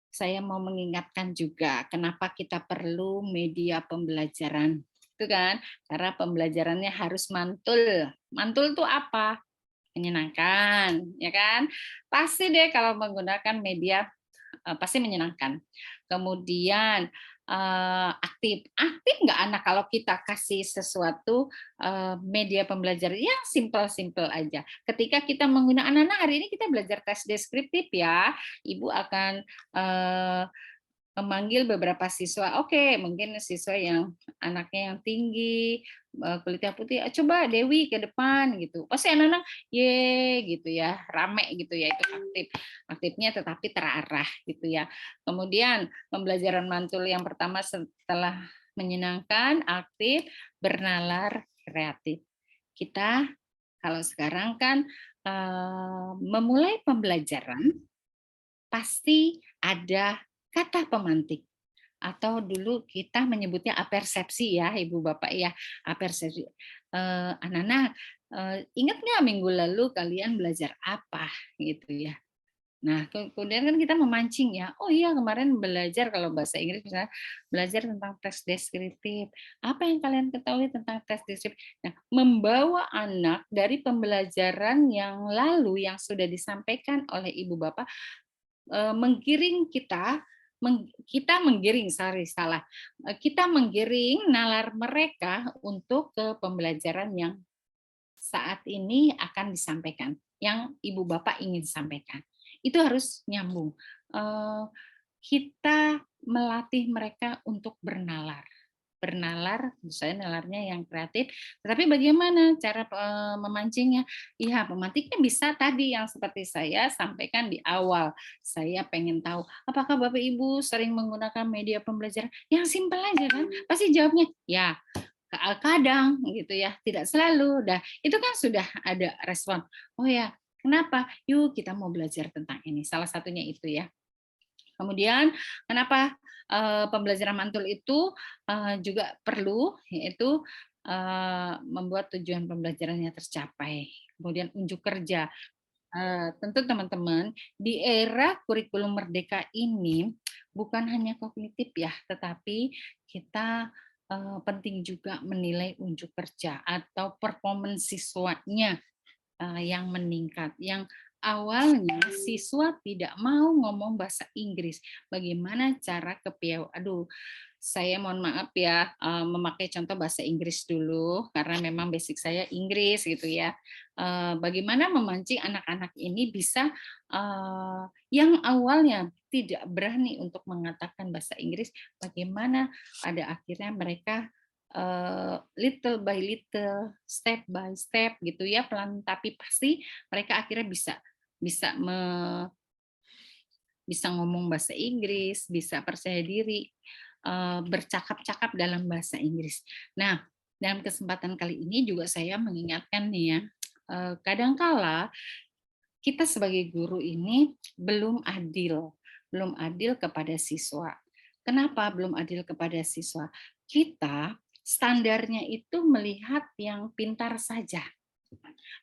saya mau mengingatkan juga kenapa kita perlu media pembelajaran. Itu kan, karena pembelajarannya harus mantul. Mantul itu apa? menyenangkan, ya kan? Pasti deh kalau menggunakan media pasti menyenangkan. Kemudian aktif, aktif nggak anak kalau kita kasih sesuatu media pembelajaran yang simple-simple aja. Ketika kita menggunakan anak-anak hari ini kita belajar tes deskriptif ya, Ibu akan memanggil beberapa siswa. Oke, mungkin siswa yang anaknya yang tinggi, kulitnya putih, coba Dewi ke depan gitu. Pasti anak-anak ye gitu ya, rame gitu ya, itu aktif. Aktifnya tetapi terarah gitu ya. Kemudian pembelajaran mantul yang pertama setelah menyenangkan, aktif, bernalar, kreatif. Kita kalau sekarang kan memulai pembelajaran pasti ada kata pemantik atau dulu kita menyebutnya apersepsi ya Ibu Bapak ya, apersepsi. Anak-anak ingat nggak minggu lalu kalian belajar apa gitu ya. Nah, kemudian kan kita memancing ya. Oh iya, kemarin belajar kalau bahasa Inggris misalnya belajar tentang tes deskriptif. Apa yang kalian ketahui tentang tes deskriptif? Nah, membawa anak dari pembelajaran yang lalu yang sudah disampaikan oleh Ibu Bapak menggiring kita menggiring kita menggiring nalar mereka untuk ke pembelajaran yang saat ini akan disampaikan, yang Ibu Bapak ingin sampaikan. Itu harus nyambung. Kita melatih mereka untuk bernalar. Bernalar, misalnya nalarnya yang kreatif, tetapi bagaimana cara memancingnya? Ya, pemantiknya bisa tadi yang seperti saya sampaikan di awal. Saya pengen tahu, apakah Bapak Ibu sering menggunakan media pembelajaran? Yang simpel aja kan, pasti jawabnya, ya kadang gitu ya, tidak selalu. Dah, itu kan sudah ada respon. Oh ya, kenapa? Yuk kita mau belajar tentang ini. Salah satunya itu ya. Kemudian kenapa pembelajaran mantul itu juga perlu, yaitu membuat tujuan pembelajarannya tercapai. Kemudian unjuk kerja. Tentu teman-teman, di era kurikulum merdeka ini bukan hanya kognitif ya, tetapi kita penting juga menilai unjuk kerja atau performance siswanya yang meningkat, yang awalnya siswa tidak mau ngomong bahasa Inggris. Bagaimana cara saya mohon maaf ya memakai contoh bahasa Inggris dulu karena memang basic saya Inggris gitu ya. Bagaimana memancing anak-anak ini bisa yang awalnya tidak berani untuk mengatakan bahasa Inggris, bagaimana pada akhirnya mereka little by little, step by step gitu ya, pelan tapi pasti mereka akhirnya bisa bisa ngomong bahasa Inggris, bisa percaya diri, bercakap-cakap dalam bahasa Inggris. Nah, dalam kesempatan kali ini juga saya mengingatkan nih ya, kadangkala kita sebagai guru ini belum adil kepada siswa. Kenapa belum adil kepada siswa? Kita standarnya itu melihat yang pintar saja.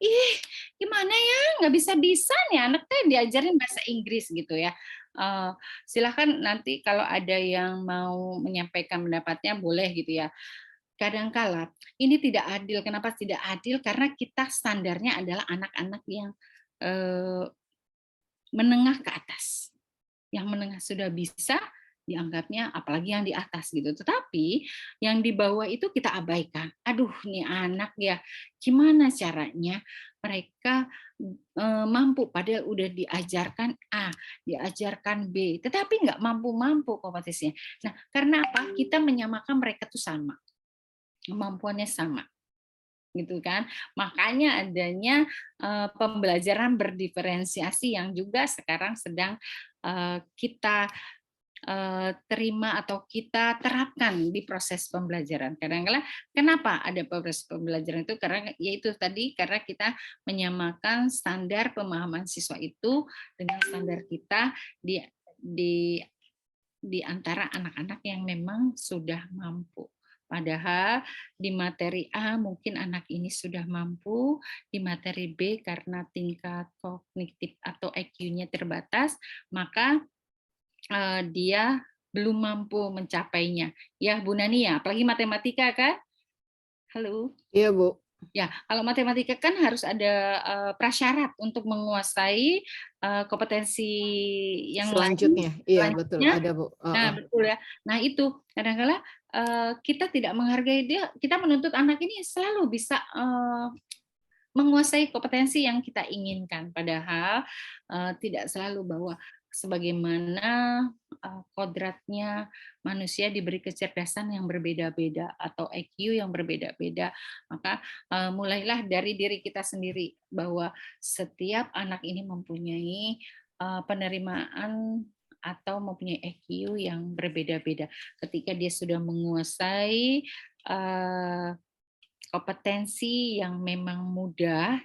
Ih, gimana ya, nggak bisa-bisa nih anak teh diajarin bahasa Inggris gitu ya. Silahkan nanti kalau ada yang mau menyampaikan pendapatnya boleh gitu ya. Kadangkala ini tidak adil. Kenapa tidak adil? Karena kita standarnya adalah anak-anak yang menengah ke atas. Yang menengah sudah bisa dianggapnya apalagi yang di atas gitu. Tetapi yang di bawah itu kita abaikan. Aduh, nih anak ya, gimana caranya mereka mampu padahal udah diajarkan A, diajarkan B, tetapi nggak mampu-mampu kompetisinya. Nah, karena apa? Kita menyamakan mereka tuh sama. Kemampuannya sama. Gitu kan, makanya adanya pembelajaran berdiferensiasi yang juga sekarang sedang kita terima atau kita terapkan di proses pembelajaran. Kadang-kadang kenapa ada proses pembelajaran itu? Karena yaitu tadi karena kita menyamakan standar pemahaman siswa itu dengan standar kita di antara anak-anak yang memang sudah mampu. Padahal di materi A mungkin anak ini sudah mampu, di materi B karena tingkat kognitif atau IQ-nya terbatas, maka dia belum mampu mencapainya. Ya Bu Nani ya, apalagi matematika kan? Halo. Iya Bu. Ya, kalau matematika kan harus ada prasyarat untuk menguasai kompetensi yang lain Selanjutnya, iya betul selanjutnya. ada Bu. Nah, betul ya. Nah, itu kadang-kala kita tidak menghargai dia, kita menuntut anak ini selalu bisa menguasai kompetensi yang kita inginkan. Padahal tidak selalu bahwa sebagaimana kodratnya manusia diberi kecerdasan yang berbeda-beda atau IQ yang berbeda-beda, maka mulailah dari diri kita sendiri bahwa setiap anak ini mempunyai penerimaan atau mempunyai IQ yang berbeda-beda. Ketika dia sudah menguasai kompetensi yang memang mudah,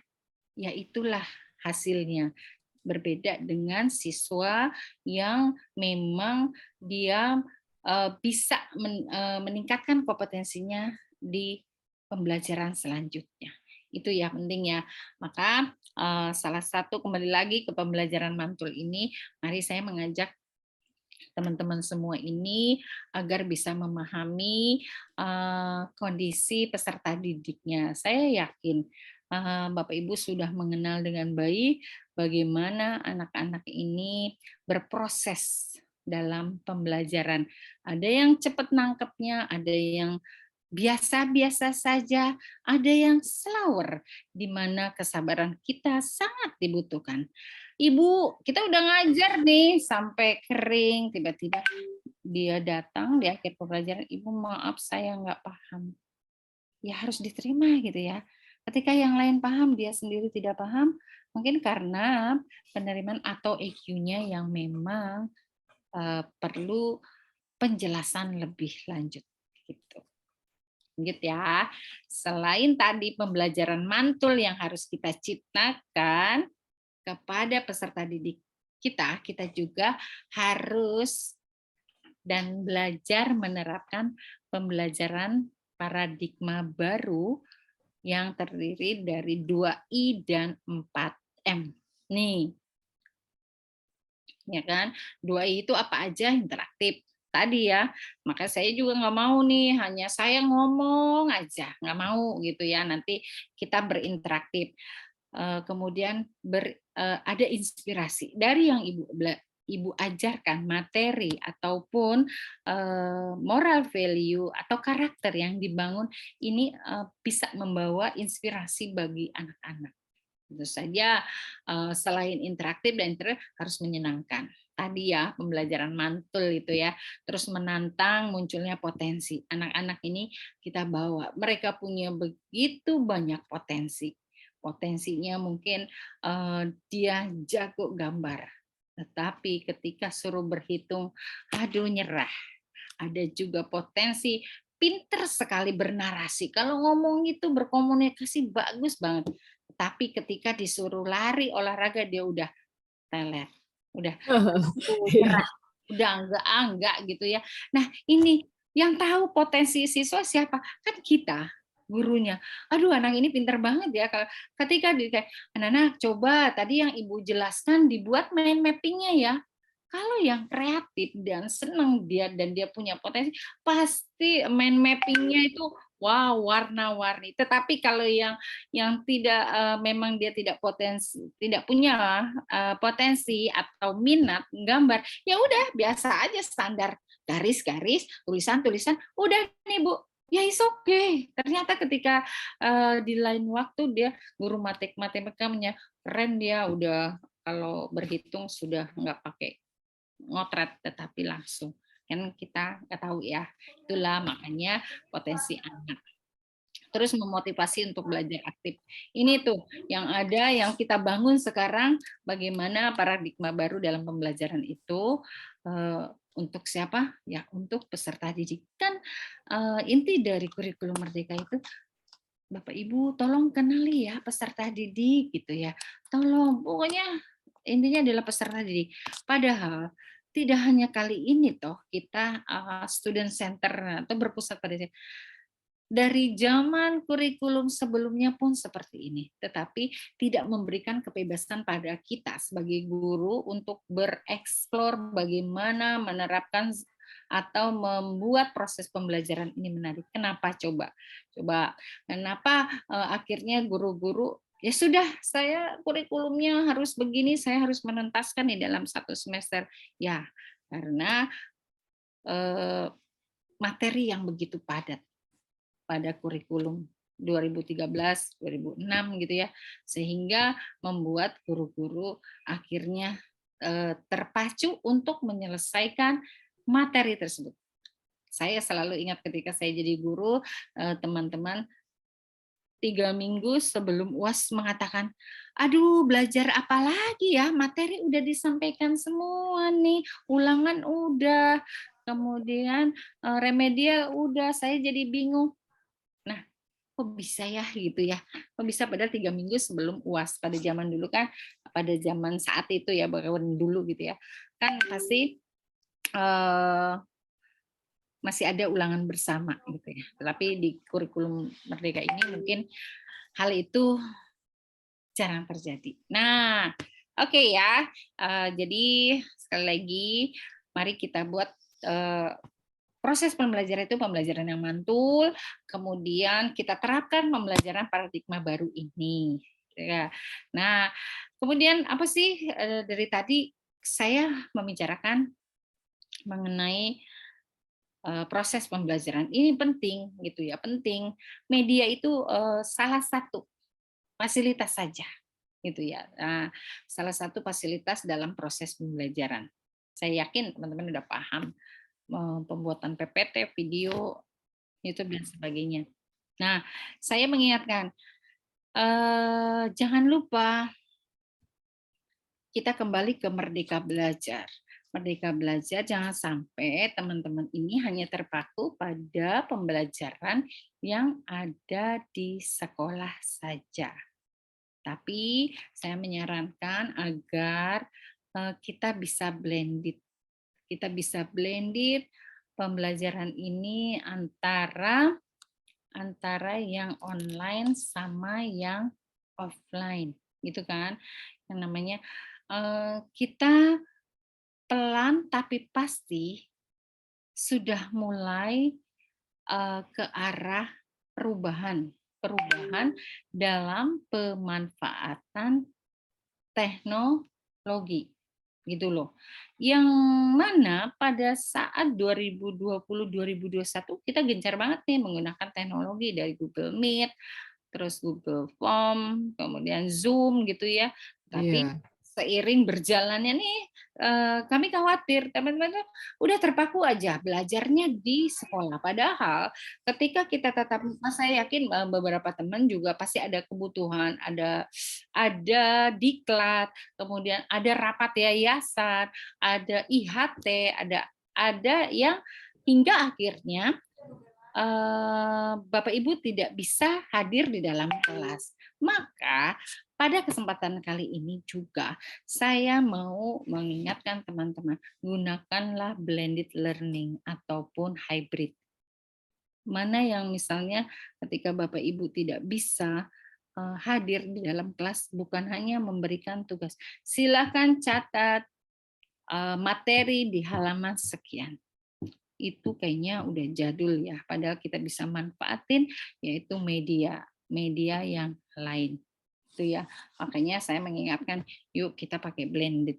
ya itulah hasilnya. Berbeda dengan siswa yang memang dia bisa meningkatkan kompetensinya di pembelajaran selanjutnya. Itu ya penting ya. Maka salah satu kembali lagi ke pembelajaran mantul ini, mari saya mengajak teman-teman semua ini agar bisa memahami kondisi peserta didiknya. Saya yakin Bapak Ibu sudah mengenal dengan baik bagaimana anak-anak ini berproses dalam pembelajaran. Ada yang cepat nangkepnya, ada yang biasa-biasa saja, ada yang slower, di mana kesabaran kita sangat dibutuhkan. Ibu, kita udah ngajar nih sampai kering, tiba-tiba dia datang di akhir pembelajaran, Ibu maaf saya nggak paham. Ya harus diterima gitu ya. Ketika yang lain paham, dia sendiri tidak paham, mungkin karena penerimaan atau EQ-nya yang memang perlu penjelasan lebih lanjut. Gitu. Lanjut ya. Selain tadi pembelajaran mantul yang harus kita ciptakan kepada peserta didik kita, kita juga harus dan belajar menerapkan pembelajaran paradigma baru yang terdiri dari 2I dan 4M. Nih, ya kan? 2I itu apa aja? Interaktif. Tadi ya, maka saya juga nggak mau nih hanya saya ngomong aja, nggak mau gitu ya. Nanti kita berinteraktif. Kemudian ada inspirasi dari yang ibu ajarkan, materi ataupun moral value atau karakter yang dibangun ini bisa membawa inspirasi bagi anak-anak. Tentu saja selain interaktif dan harus menyenangkan. Tadi ya pembelajaran mantul itu ya, terus menantang munculnya potensi. Anak-anak ini kita bawa, mereka punya begitu banyak potensi. Potensinya mungkin dia jago gambar, tetapi ketika suruh berhitung, aduh nyerah. Ada juga potensi pinter sekali bernarasi. Kalau ngomong itu berkomunikasi bagus banget. Tapi ketika disuruh lari olahraga dia udah teler, udah Iya. nyerah, udah enggak gitu ya. Nah ini yang tahu potensi siswa siapa? Kan kita, gurunya. Aduh anak ini pinter banget ya. Ketika anak-anak coba tadi yang ibu jelaskan dibuat mind mappingnya ya. Kalau yang kreatif dan senang dia dan dia punya potensi, pasti mind mappingnya itu wow warna-warni. Tetapi kalau yang tidak memang dia tidak tidak punya potensi atau minat gambar, ya udah biasa aja standar garis-garis, tulisan-tulisan, udah nih Bu. Ya is okay. Ternyata ketika di lain waktu dia guru matematikanya keren dia udah kalau berhitung sudah nggak pakai ngotret tetapi langsung kan kita nggak tahu ya. Itulah makanya potensi anak. Terus memotivasi untuk belajar aktif. Ini tuh yang ada yang kita bangun sekarang bagaimana paradigma baru dalam pembelajaran itu untuk siapa? Ya untuk peserta didik. Kan inti dari kurikulum Merdeka itu Bapak Ibu tolong kenali ya peserta didik gitu ya. Tolong pokoknya intinya adalah peserta didik. Padahal tidak hanya kali ini toh kita student center atau berpusat pada dari zaman kurikulum sebelumnya pun seperti ini, tetapi tidak memberikan kebebasan pada kita sebagai guru untuk bereksplor bagaimana menerapkan atau membuat proses pembelajaran ini menarik. Kenapa coba? Coba kenapa akhirnya guru-guru ya sudah, saya kurikulumnya harus begini, saya harus menuntaskan di dalam 1 semester. Ya, karena materi yang begitu padat pada kurikulum 2013, 2006 gitu ya, sehingga membuat guru-guru akhirnya terpacu untuk menyelesaikan materi tersebut. Saya selalu ingat ketika saya jadi guru, teman-teman 3 minggu sebelum UAS mengatakan, aduh belajar apa lagi ya, materi udah disampaikan semua nih, ulangan udah, kemudian remedial udah, saya jadi bingung. Nah, kok bisa ya gitu ya, kok bisa padahal 3 minggu sebelum UAS. Pada zaman dulu kan, pada zaman saat itu ya, bahkan dulu gitu ya, kan pasti masih ada ulangan bersama gitu ya. Tapi di kurikulum Merdeka ini mungkin hal itu jarang terjadi. Nah, oke ya. Jadi sekali lagi mari kita buat proses pembelajaran itu pembelajaran yang mantul, kemudian kita terapkan pembelajaran paradigma baru ini. Ya. Nah, kemudian apa sih dari tadi saya membicarakan mengenai proses pembelajaran ini penting gitu ya, penting. Media itu salah satu fasilitas saja gitu ya. Nah, salah satu fasilitas dalam proses pembelajaran. Saya yakin teman-teman udah paham pembuatan PPT, video, YouTube dan sebagainya. Nah, saya mengingatkan jangan lupa kita kembali ke Merdeka Belajar. Merdeka Belajar jangan sampai teman-teman ini hanya terpaku pada pembelajaran yang ada di sekolah saja. Tapi saya menyarankan agar kita bisa blended. Kita bisa blended pembelajaran ini antara yang online sama yang offline, gitu kan? Yang namanya kita pelan tapi pasti sudah mulai ke arah perubahan dalam pemanfaatan teknologi gitu loh. Yang mana pada saat 2020-2021 kita gencar banget nih menggunakan teknologi dari Google Meet, terus Google Form, kemudian Zoom gitu ya. Tapi Iya. seiring berjalannya nih kami khawatir teman-teman udah terpaku aja belajarnya di sekolah. Padahal ketika kita tatap muka, saya yakin beberapa teman juga pasti ada kebutuhan, ada diklat, kemudian ada rapat yayasan, ada IHT, ada yang hingga akhirnya Bapak Ibu tidak bisa hadir di dalam kelas. Maka pada kesempatan kali ini juga saya mau mengingatkan teman-teman, gunakanlah blended learning ataupun hybrid. Mana yang misalnya ketika Bapak Ibu tidak bisa hadir di dalam kelas, bukan hanya memberikan tugas. Silakan catat materi di halaman sekian. Itu kayaknya udah jadul ya, padahal kita bisa manfaatin yaitu media yang lain itu ya. Makanya saya mengingatkan yuk kita pakai blended,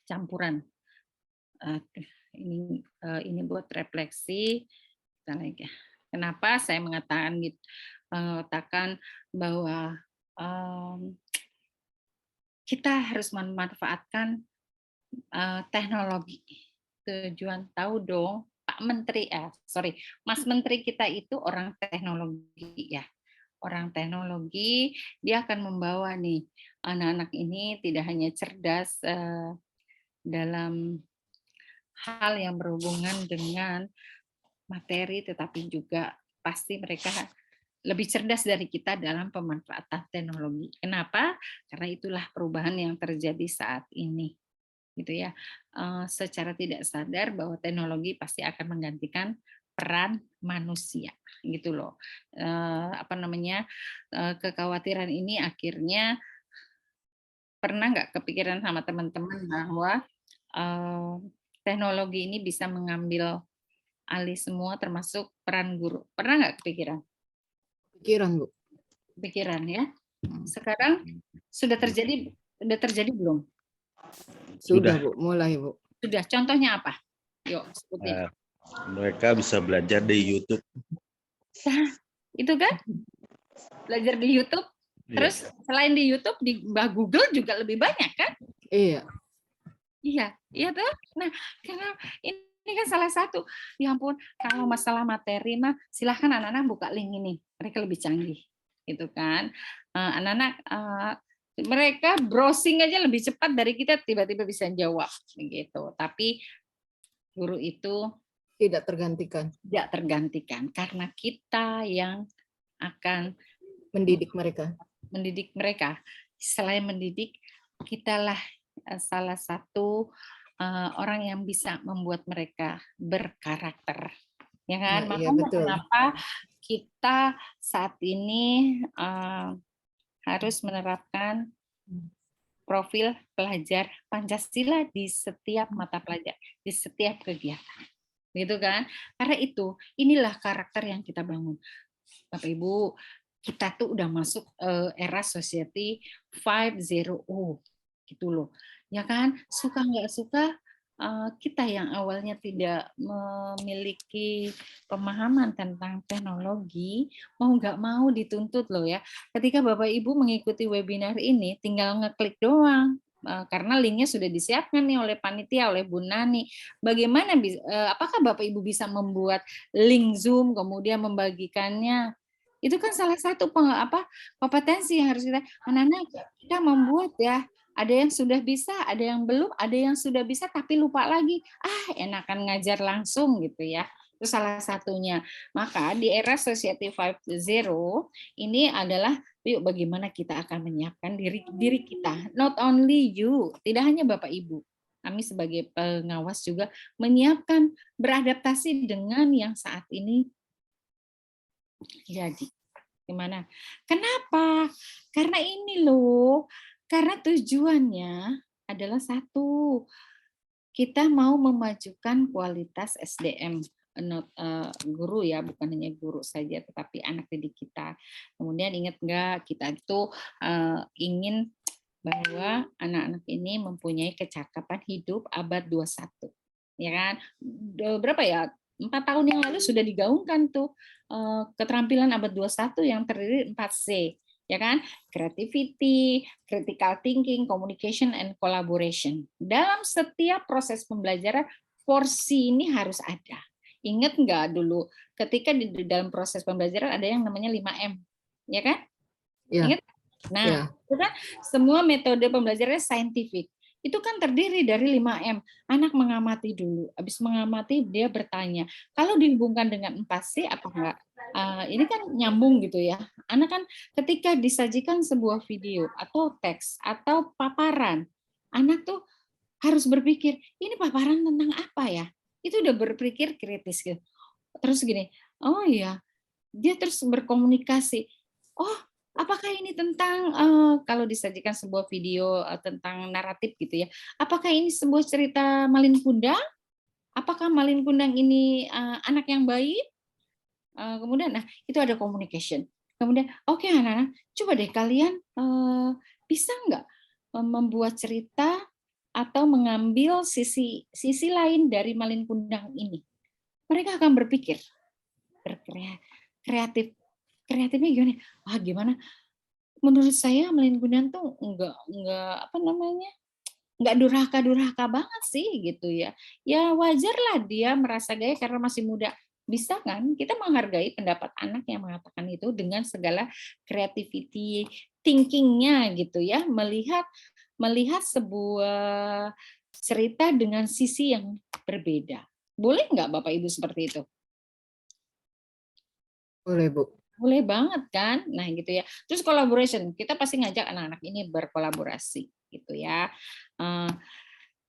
campuran. Ini buat refleksi kita lagi. Kenapa saya mengatakan bahwa kita harus memanfaatkan teknologi. Tujuan tahu dong, Mas Menteri kita itu orang teknologi ya. Orang teknologi, dia akan membawa nih anak-anak ini tidak hanya cerdas dalam hal yang berhubungan dengan materi, tetapi juga pasti mereka lebih cerdas dari kita dalam pemanfaatan teknologi. Kenapa? Karena itulah perubahan yang terjadi saat ini. Gitu ya, secara tidak sadar bahwa teknologi pasti akan menggantikan peran manusia gitu loh. Kekhawatiran ini akhirnya pernah nggak kepikiran sama teman-teman bahwa teknologi ini bisa mengambil alih semua termasuk peran guru. Pernah nggak kepikiran? Pikiran, Bu. Kepikiran ya. Sekarang sudah terjadi belum? Sudah, Bu. Mulai, Bu. Sudah. Contohnya apa? Yuk, sebutin. Mereka bisa belajar di YouTube. Nah, itu kan belajar di YouTube. Iya. Terus selain di YouTube di Google juga lebih banyak kan? Iya. Iya, iya tuh. Nah, karena ini kan salah satu. Ya ampun, kalau masalah materi mah silahkan anak-anak buka link ini. Mereka lebih canggih, gitu kan. Anak-anak mereka browsing aja lebih cepat dari kita, tiba-tiba bisa jawab, gitu. Tapi guru itu Tidak tergantikan. tidak tergantikan karena kita yang akan Mendidik mereka. mendidik mereka. Selain mendidik, kitalah salah satu orang yang bisa membuat mereka berkarakter, ya kan? Nah, iya, Makanya betul. kenapa kita saat ini harus menerapkan profil pelajar Pancasila di setiap mata pelajaran, di setiap kegiatan, gitu kan? Karena itu, inilah karakter yang kita bangun, Bapak Ibu. Kita tuh udah masuk era society 5.0, gitu loh, ya kan? Suka nggak suka, kita yang awalnya tidak memiliki pemahaman tentang teknologi, mau nggak mau dituntut loh ya. Ketika Bapak Ibu mengikuti webinar ini, tinggal ngeklik doang. Karena linknya sudah disiapkan nih oleh panitia, oleh Bu Nani. Bagaimana, apakah Bapak Ibu bisa membuat link Zoom, kemudian membagikannya? Itu kan salah satu kompetensi yang harus anak-anak kita membuat ya. Ada yang sudah bisa, ada yang belum, ada yang sudah bisa tapi lupa lagi. Enakan ngajar langsung gitu ya. Itu salah satunya. Maka di era Society 5.0 ini adalah yuk bagaimana kita akan menyiapkan diri kita. Not only you, tidak hanya Bapak Ibu. Kami sebagai pengawas juga menyiapkan beradaptasi dengan yang saat ini jadi. Gimana? Kenapa? Karena ini loh. Karena tujuannya adalah satu. Kita mau memajukan kualitas SDM guru ya, bukan hanya guru saja tetapi anak didik kita. Kemudian ingat nggak, kita itu ingin bahwa anak-anak ini mempunyai kecakapan hidup abad 21. Ya kan? Berapa ya? 4 tahun yang lalu sudah digaungkan tuh keterampilan abad 21 yang terdiri 4C, ya kan? Creativity, critical thinking, communication, and collaboration. Dalam setiap proses pembelajaran, 4C ini harus ada. Ingat nggak dulu ketika di dalam proses pembelajaran ada yang namanya 5M, ya kan? Ya. Ingat? Nah, itu kan semua metode pembelajarannya saintifik. Itu kan terdiri dari 5M. Anak mengamati dulu. Habis mengamati, dia bertanya. Kalau dihubungkan dengan 4C, apa enggak? Ini kan nyambung gitu ya. Anak kan ketika disajikan sebuah video atau teks atau paparan, anak tuh harus berpikir, ini paparan tentang apa ya? Itu udah berpikir kritis gitu. Terus gini, oh iya, dia terus berkomunikasi. Oh, apakah ini tentang kalau disajikan sebuah video tentang naratif gitu ya? Apakah ini sebuah cerita Malin Kundang? Apakah Malin Kundang ini anak yang baik? Kemudian, nah itu ada communication. Kemudian, oke anak-anak, coba deh kalian bisa nggak membuat cerita atau mengambil sisi lain dari Malin Kundang ini? Mereka akan berpikir, kreatif. Kreatifnya gimana? Gimana? Menurut saya Malin Kundang tuh enggak apa namanya? Enggak durhaka banget sih gitu ya. Ya wajarlah dia merasa gaya karena masih muda. Bisa kan? Kita menghargai pendapat anak yang mengatakan itu dengan segala creativity thinking-nya gitu ya, melihat sebuah cerita dengan sisi yang berbeda. Boleh nggak Bapak Ibu seperti itu? Boleh, Bu. Boleh banget kan? Nah, gitu ya. Terus collaboration, kita pasti ngajak anak-anak ini berkolaborasi gitu ya.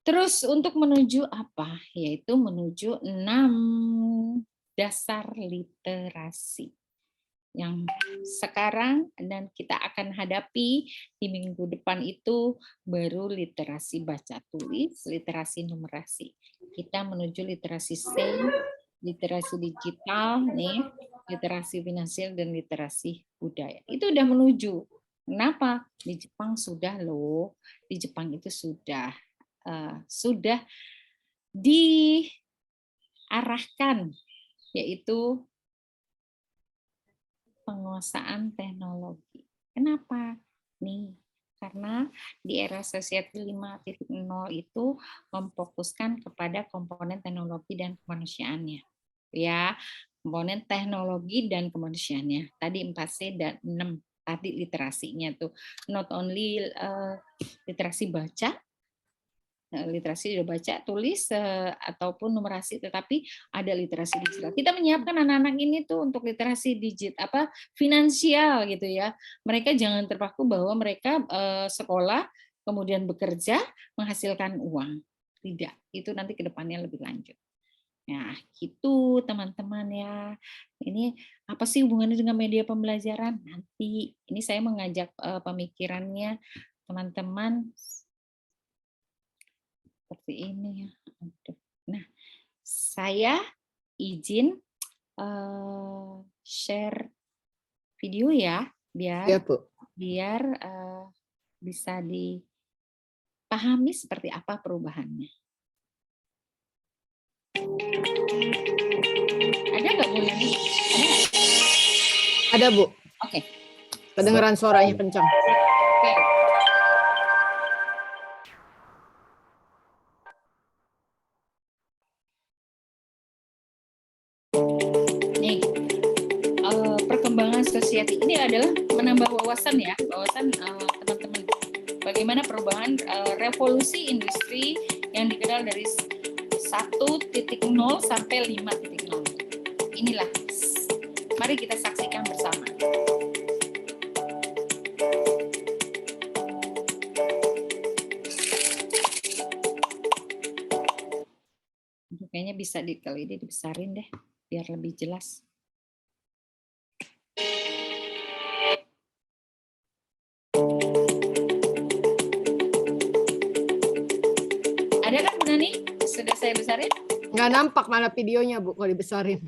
Terus untuk menuju apa? Yaitu menuju 6 dasar literasi. yang sekarang dan kita akan hadapi di minggu depan itu baru literasi baca tulis, literasi numerasi. Kita menuju literasi C, literasi digital, nih, literasi finansial dan literasi budaya. Itu udah menuju. Kenapa? Di Jepang sudah loh. Di Jepang itu sudah diarahkan, yaitu penguasaan teknologi. Kenapa? Nih, karena di era Society 5.0 itu memfokuskan kepada komponen teknologi dan kemanusiaannya. Ya, komponen teknologi dan kemanusiaannya. Tadi 4C dan 6 tadi literasinya tuh not only literasi baca, literasi sudah baca, tulis ataupun numerasi, tetapi ada literasi digital. Kita menyiapkan anak-anak ini tuh untuk literasi digital finansial gitu ya. Mereka jangan terpaku bahwa mereka sekolah kemudian bekerja menghasilkan uang. Tidak, itu nanti ke depannya lebih lanjut. Nah, gitu teman-teman ya. Ini apa sih hubungannya dengan media pembelajaran? Nanti ini saya mengajak pemikirannya teman-teman seperti ini ya. Nah, saya izin share video ya, biar Ya, Bu. bisa dipahami seperti apa perubahannya. Ada nggak Bu Nani? Ada nggak? Ada, Bu. Oke. Kedengeran suaranya kencang. Oke. Nih, perkembangan society ini adalah menambah wawasan ya, wawasan teman-teman. Bagaimana perubahan revolusi industri yang dikenal dari 1.0 sampai 5.0. Inilah, mari kita saksikan bersama. Kayaknya bisa kalau ini dibesarin deh, biar lebih jelas. Ada kan Bu Nani? Sudah saya besarin? Nggak nampak mana videonya, Bu, kalau dibesarin.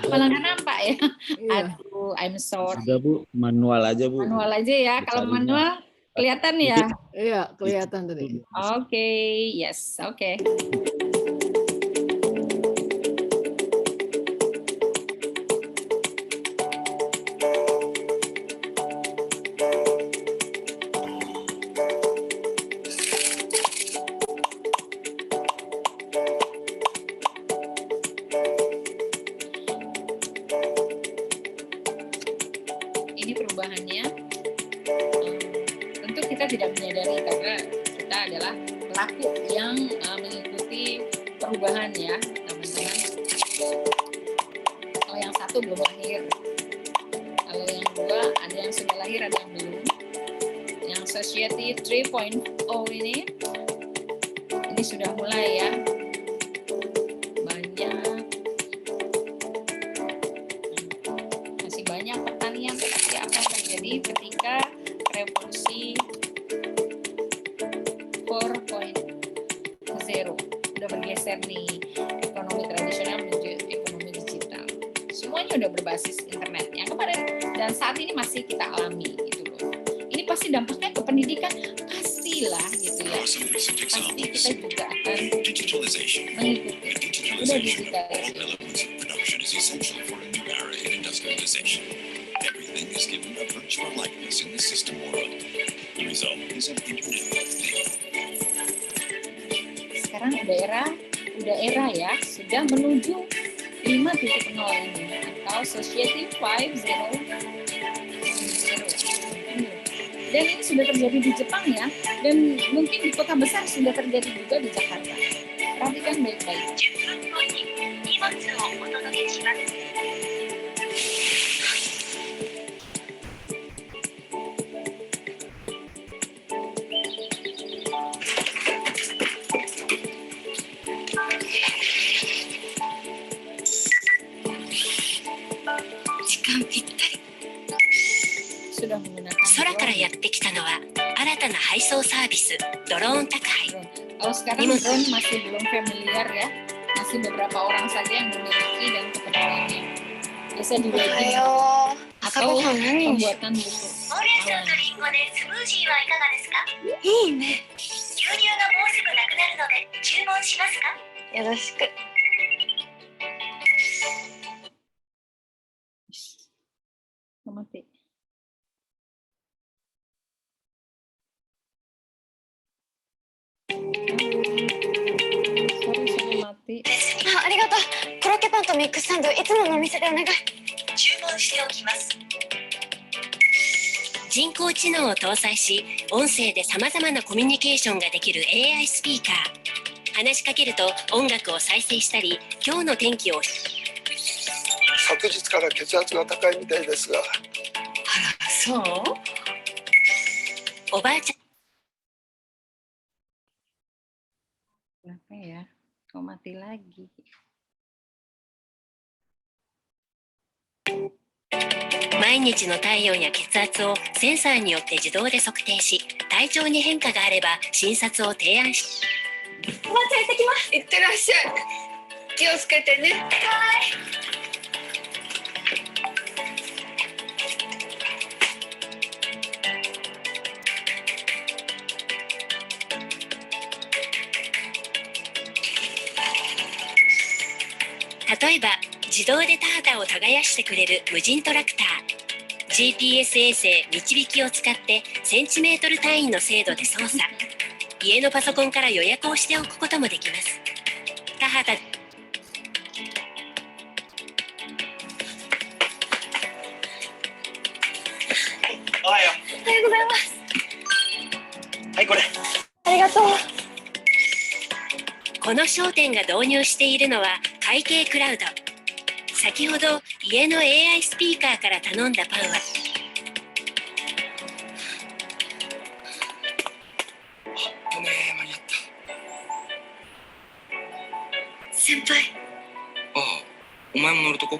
Malah nggak nampak ya? Iya. Aduh, I'm sorry. Sudah Bu, manual aja Bu. Manual aja ya. Kalau Besarnya. manual kelihatan ya? Iya, kelihatan tadi. Oke, yes, oke. Ini perubahannya. Tentu kita tidak menyadari karena kita adalah pelaku yang mengikuti perubahan ya, teman-teman. Kalau yang satu belum lahir, kalau yang dua ada yang sudah lahir, ada yang belum. Yang Society 3.0 ini sudah mulai ya. Masih banyak pertanian, tetapi apa yang terjadi ketika revolusi 4.0 udah bergeser nih, ekonomi tradisional menuju ekonomi digital. Semuanya udah berbasis internet. Yang kemarin dan saat ini masih kita alami gitu loh. Ini pasti dampaknya ke pendidikan, pastilah gitu ya. Pasti kita juga akan mengikuti. Udah digital. Everything is given a virtual likeness in the system world. The result is an internet of things. Sekarang udah era ya, sudah menuju 5.0 ini atau Society 5.0. Dan ini sudah terjadi di Jepang ya, dan mungkin di kota besar sudah terjadi juga di Jakarta. Perhatikan baik-baik. たな配送サービス、ドローン宅配。 Kalau sekarang drone masih belum familiar ya, masih beberapa orang saja yang memiliki dan keperluannya. Biasa di wedding atau pembuatan buku. ほうれん草とリンゴでスムージーはいかがですか？いいね。牛乳がもうすぐなくなるので注文しますか？よろしく。Mati. Sorry, sudah mati. あ、ありがとう。コロッケパンとミックスサンド、いつものお店でお願い。注文しておきます。人工知能を搭載し、音声でさまざまなコミュニケーションができる AI スピーカー。話しかけると音楽を再生したり、今日の天気を。昨日から血圧が高いみたいですが。あら、そう？おばあちゃん。 Kenapa ya? Kok mati lagi? 毎日の体温や血圧をセンサーによって自動で測定し、体調に変化があれば診察を提案し。おばあちゃん行ってきます。行ってらっしゃい。気をつけてね。はい。例えば、自動で田畑を耕してくれる無人トラクター。GPS 衛星導きを使ってセンチメートル単位の精度で操作。家のパソコンから予約をしておくこともできます。田畑。おはよおはようございます。う。はい、これ。ありがとう。この商店が導入しているのは会計クラウド。先ほど家の AI スピーカーから頼んだパンは。ごめん、間に合った。先輩。ああ、お前も乗るとこ？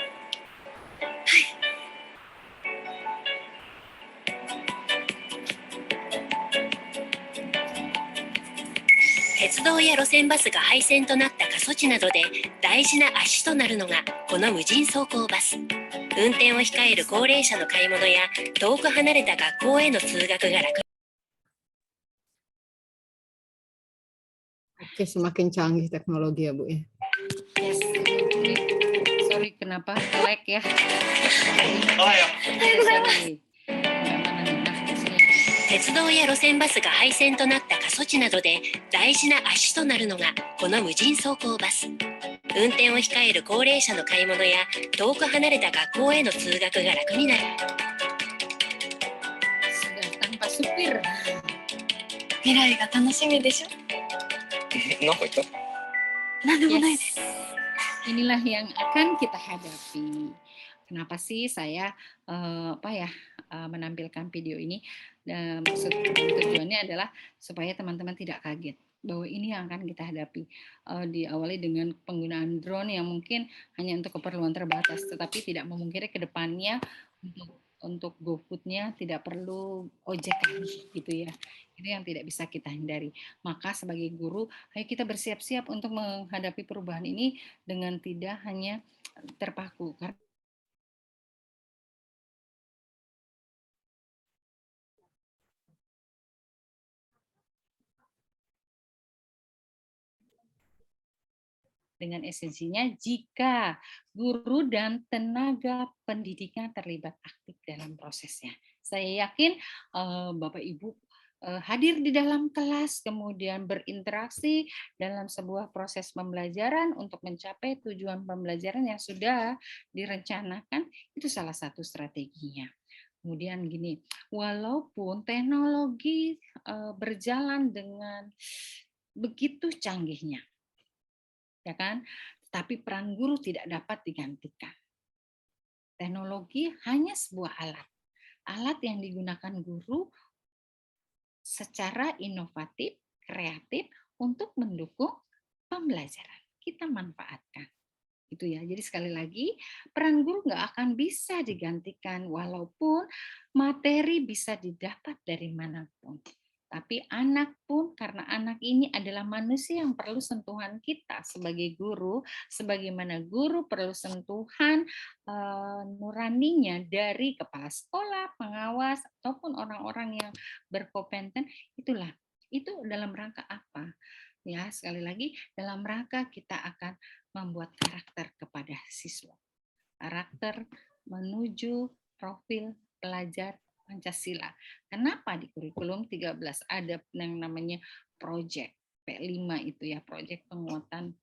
鉄道や路線バスが廃線となった過疎地などで大事な足となるのがこの無人走行バス。運転を控える高齢者の買い物や遠く離れた学校への通学が楽。 Oke, semakin canggih teknologi ya Bu ya. Yes, sorry kenapa lag ya? おはよ Sorry. Mana nih? Nah, di sini. 鉄道や路線バスが廃線となった過疎地などで大事な足となるのがこの無人走行バス。運転を控える高齢者の買い物や遠く離れた学校への通学が楽になる。 Sudah tanpa supir. 未来が楽しみでしょ。なんか言った？なんでもないです。 Inilah yang akan kita hadapi. Kenapa sih saya menampilkan video ini? Maksud dan tujuannya adalah supaya teman-teman tidak kaget bahwa ini yang akan kita hadapi. Diawali dengan penggunaan drone yang mungkin hanya untuk keperluan terbatas, tetapi tidak memungkiri ke depannya untuk GoFood-nya tidak perlu ojek lagi gitu ya. Itu yang tidak bisa kita hindari. Maka sebagai guru, ayo kita bersiap-siap untuk menghadapi perubahan ini dengan tidak hanya terpaku. Dengan esensinya jika guru dan tenaga pendidikan terlibat aktif dalam prosesnya. Saya yakin Bapak Ibu hadir di dalam kelas, kemudian berinteraksi dalam sebuah proses pembelajaran untuk mencapai tujuan pembelajaran yang sudah direncanakan, itu salah satu strateginya. Kemudian gini, walaupun teknologi berjalan dengan begitu canggihnya, ya kan? Tapi peran guru tidak dapat digantikan. Teknologi hanya sebuah alat yang digunakan guru secara inovatif, kreatif untuk mendukung pembelajaran. Kita manfaatkan. Itu ya. Jadi sekali lagi, peran guru nggak akan bisa digantikan walaupun materi bisa didapat dari manapun. Tapi anak pun, karena anak ini adalah manusia yang perlu sentuhan kita sebagai guru, sebagaimana guru perlu sentuhan nuraninya dari kepala sekolah, pengawas, ataupun orang-orang yang berkompeten. Itulah, itu dalam rangka apa? Ya, sekali lagi dalam rangka kita akan membuat karakter kepada siswa. Karakter menuju profil pelajar Pancasila. Kenapa di kurikulum 13 ada yang namanya project P5 itu ya, project penguatan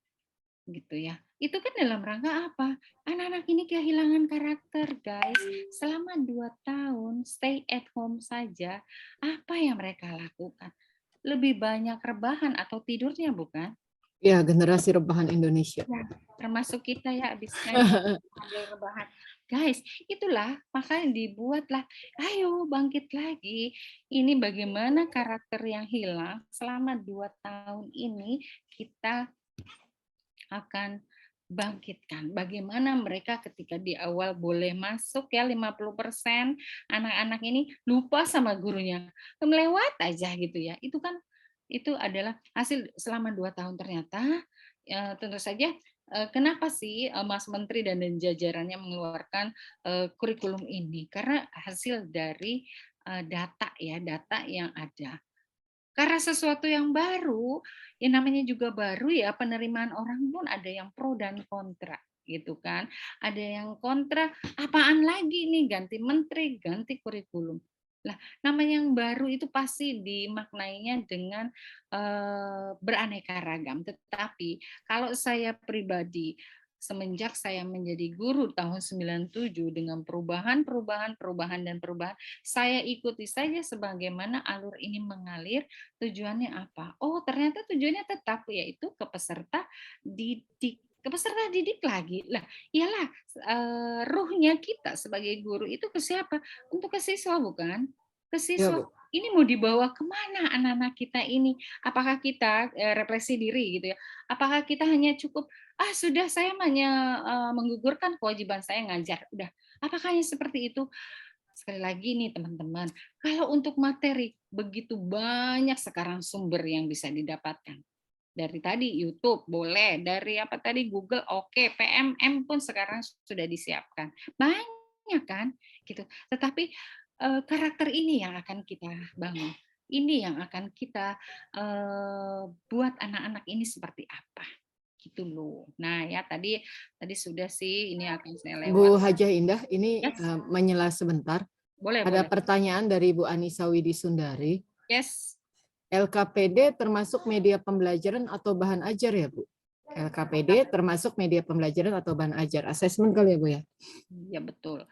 gitu ya. Itu kan dalam rangka apa? Anak-anak ini kehilangan karakter, guys. Selama 2 tahun stay at home saja, apa yang mereka lakukan? Lebih banyak rebahan atau tidurnya, bukan? Ya, generasi rebahan Indonesia. Ya, termasuk kita ya, habis ambil rebahan. Guys, itulah makanya dibuatlah, ayo bangkit lagi. Ini bagaimana karakter yang hilang selama 2 tahun ini kita akan bangkitkan. Bagaimana mereka ketika di awal boleh masuk ya 50%, anak-anak ini lupa sama gurunya. Melewat aja gitu ya. Itu kan itu adalah hasil selama 2 tahun ternyata tentu saja kenapa sih Mas Menteri dan jajarannya mengeluarkan kurikulum ini? Karena hasil dari data ya, data yang ada. Karena sesuatu yang baru, yang namanya juga baru ya, penerimaan orang pun ada yang pro dan kontra gitu kan. Ada yang kontra, apaan lagi nih ganti menteri, ganti kurikulum. Lah, namanya yang baru itu pasti dimaknainya dengan beraneka ragam. Tetapi kalau saya pribadi semenjak saya menjadi guru tahun 97 dengan perubahan, saya ikuti saja sebagaimana alur ini mengalir. Tujuannya apa? Oh, ternyata tujuannya tetap, yaitu ke peserta didik. Ke peserta didik lagi. Lah, iyalah ruhnya kita sebagai guru itu ke siapa? Untuk ke siswa, bukan? Ke Ya, siswa. Bu. Ini mau dibawa kemana anak-anak kita ini? Apakah kita refleksi diri gitu ya? Apakah kita hanya cukup sudah saya hanya menggugurkan kewajiban saya ngajar, udah. Apakah hanya seperti itu? Sekali lagi nih teman-teman, kalau untuk materi begitu banyak sekarang sumber yang bisa didapatkan. Dari tadi YouTube boleh, dari apa tadi Google oke, PMM pun sekarang sudah disiapkan. Banyak kan gitu. Tetapi karakter ini yang akan kita bangun. Ini yang akan kita buat anak-anak ini seperti apa. Gitu loh. Nah, ya tadi sudah sih, ini akan saya Bu lewat. Hajah Indah, ini Yes. menyela sebentar. Boleh, Ada boleh. pertanyaan dari Bu Anissa Widi Sundari. Yes. LKPD termasuk media pembelajaran atau bahan ajar ya, Bu? LKPD termasuk media pembelajaran atau bahan ajar. Asesmen kali ya, Bu ya? Ya, betul.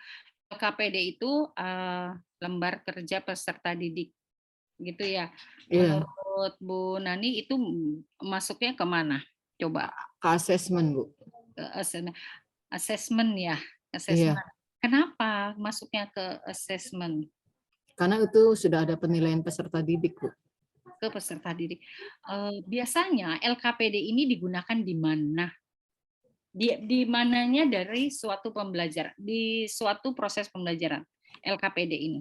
LKPD itu lembar kerja peserta didik. Gitu ya. Iya, Menurut Bu Nani itu masuknya ke mana? Coba. ke asesmen, Bu. Asesmen ya. Iya, Asesmen. Kenapa masuknya ke asesmen? karena itu sudah ada penilaian peserta didik, Bu. Ke peserta didik. Biasanya LKPD ini digunakan di mana? Di mananya dari suatu pembelajaran, di suatu proses pembelajaran LKPD ini.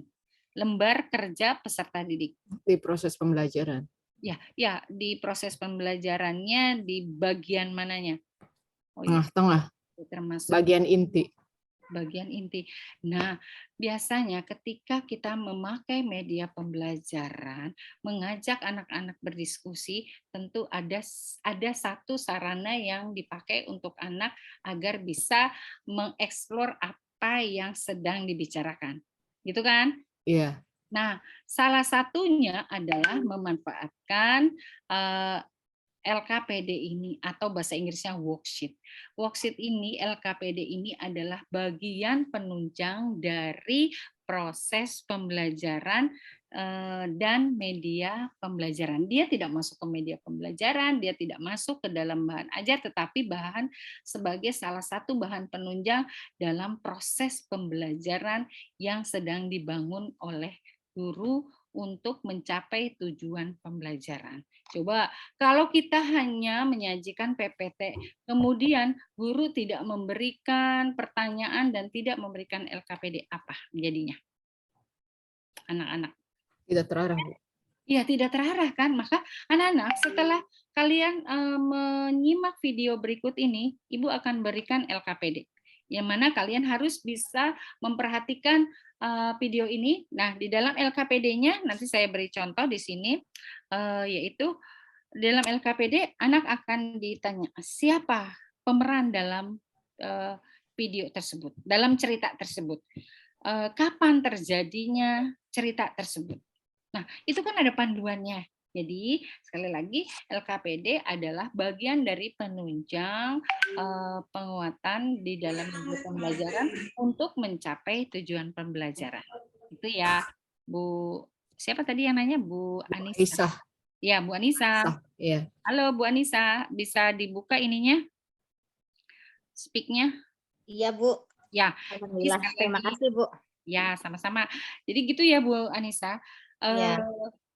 Lembar kerja peserta didik. Di proses pembelajaran. Ya, di proses pembelajarannya di bagian mananya? Oh iya, Tengah-tengah, termasuk bagian inti. bagian inti. Nah, biasanya ketika kita memakai media pembelajaran, mengajak anak-anak berdiskusi, tentu ada satu sarana yang dipakai untuk anak agar bisa mengeksplor apa yang sedang dibicarakan. Gitu kan? Iya. Nah, salah satunya adalah memanfaatkan LKPD ini atau bahasa Inggrisnya worksheet. Worksheet ini, LKPD ini adalah bagian penunjang dari proses pembelajaran dan media pembelajaran. Dia tidak masuk ke media pembelajaran, dia tidak masuk ke dalam bahan ajar, tetapi bahan sebagai salah satu bahan penunjang dalam proses pembelajaran yang sedang dibangun oleh guru untuk mencapai tujuan pembelajaran. Coba kalau kita hanya menyajikan PPT, kemudian guru tidak memberikan pertanyaan dan tidak memberikan LKPD, apa jadinya? Anak-anak Tidak terarah, Bu. Ya, tidak terarah kan? Maka anak-anak setelah kalian menyimak video berikut ini, Ibu akan berikan LKPD. Yang mana kalian harus bisa memperhatikan video ini. Nah, di dalam LKPD-nya nanti saya beri contoh di sini, yaitu dalam LKPD anak akan ditanya siapa pemeran dalam video tersebut, dalam cerita tersebut, kapan terjadinya cerita tersebut. Nah, itu kan ada panduannya. Jadi, sekali lagi, LKPD adalah bagian dari penunjang penguatan di dalam media pembelajaran untuk mencapai tujuan pembelajaran. Itu ya, Bu. Siapa tadi yang nanya? Bu Anissa. Isa. Ya, Bu Anissa. Ya. Halo, Bu Anissa. Bisa dibuka ininya? Speak-nya? Iya, Bu. Ya. Alhamdulillah. Terima kasih, Bu. Ya, sama-sama. Jadi gitu ya, Bu Anissa. Ya.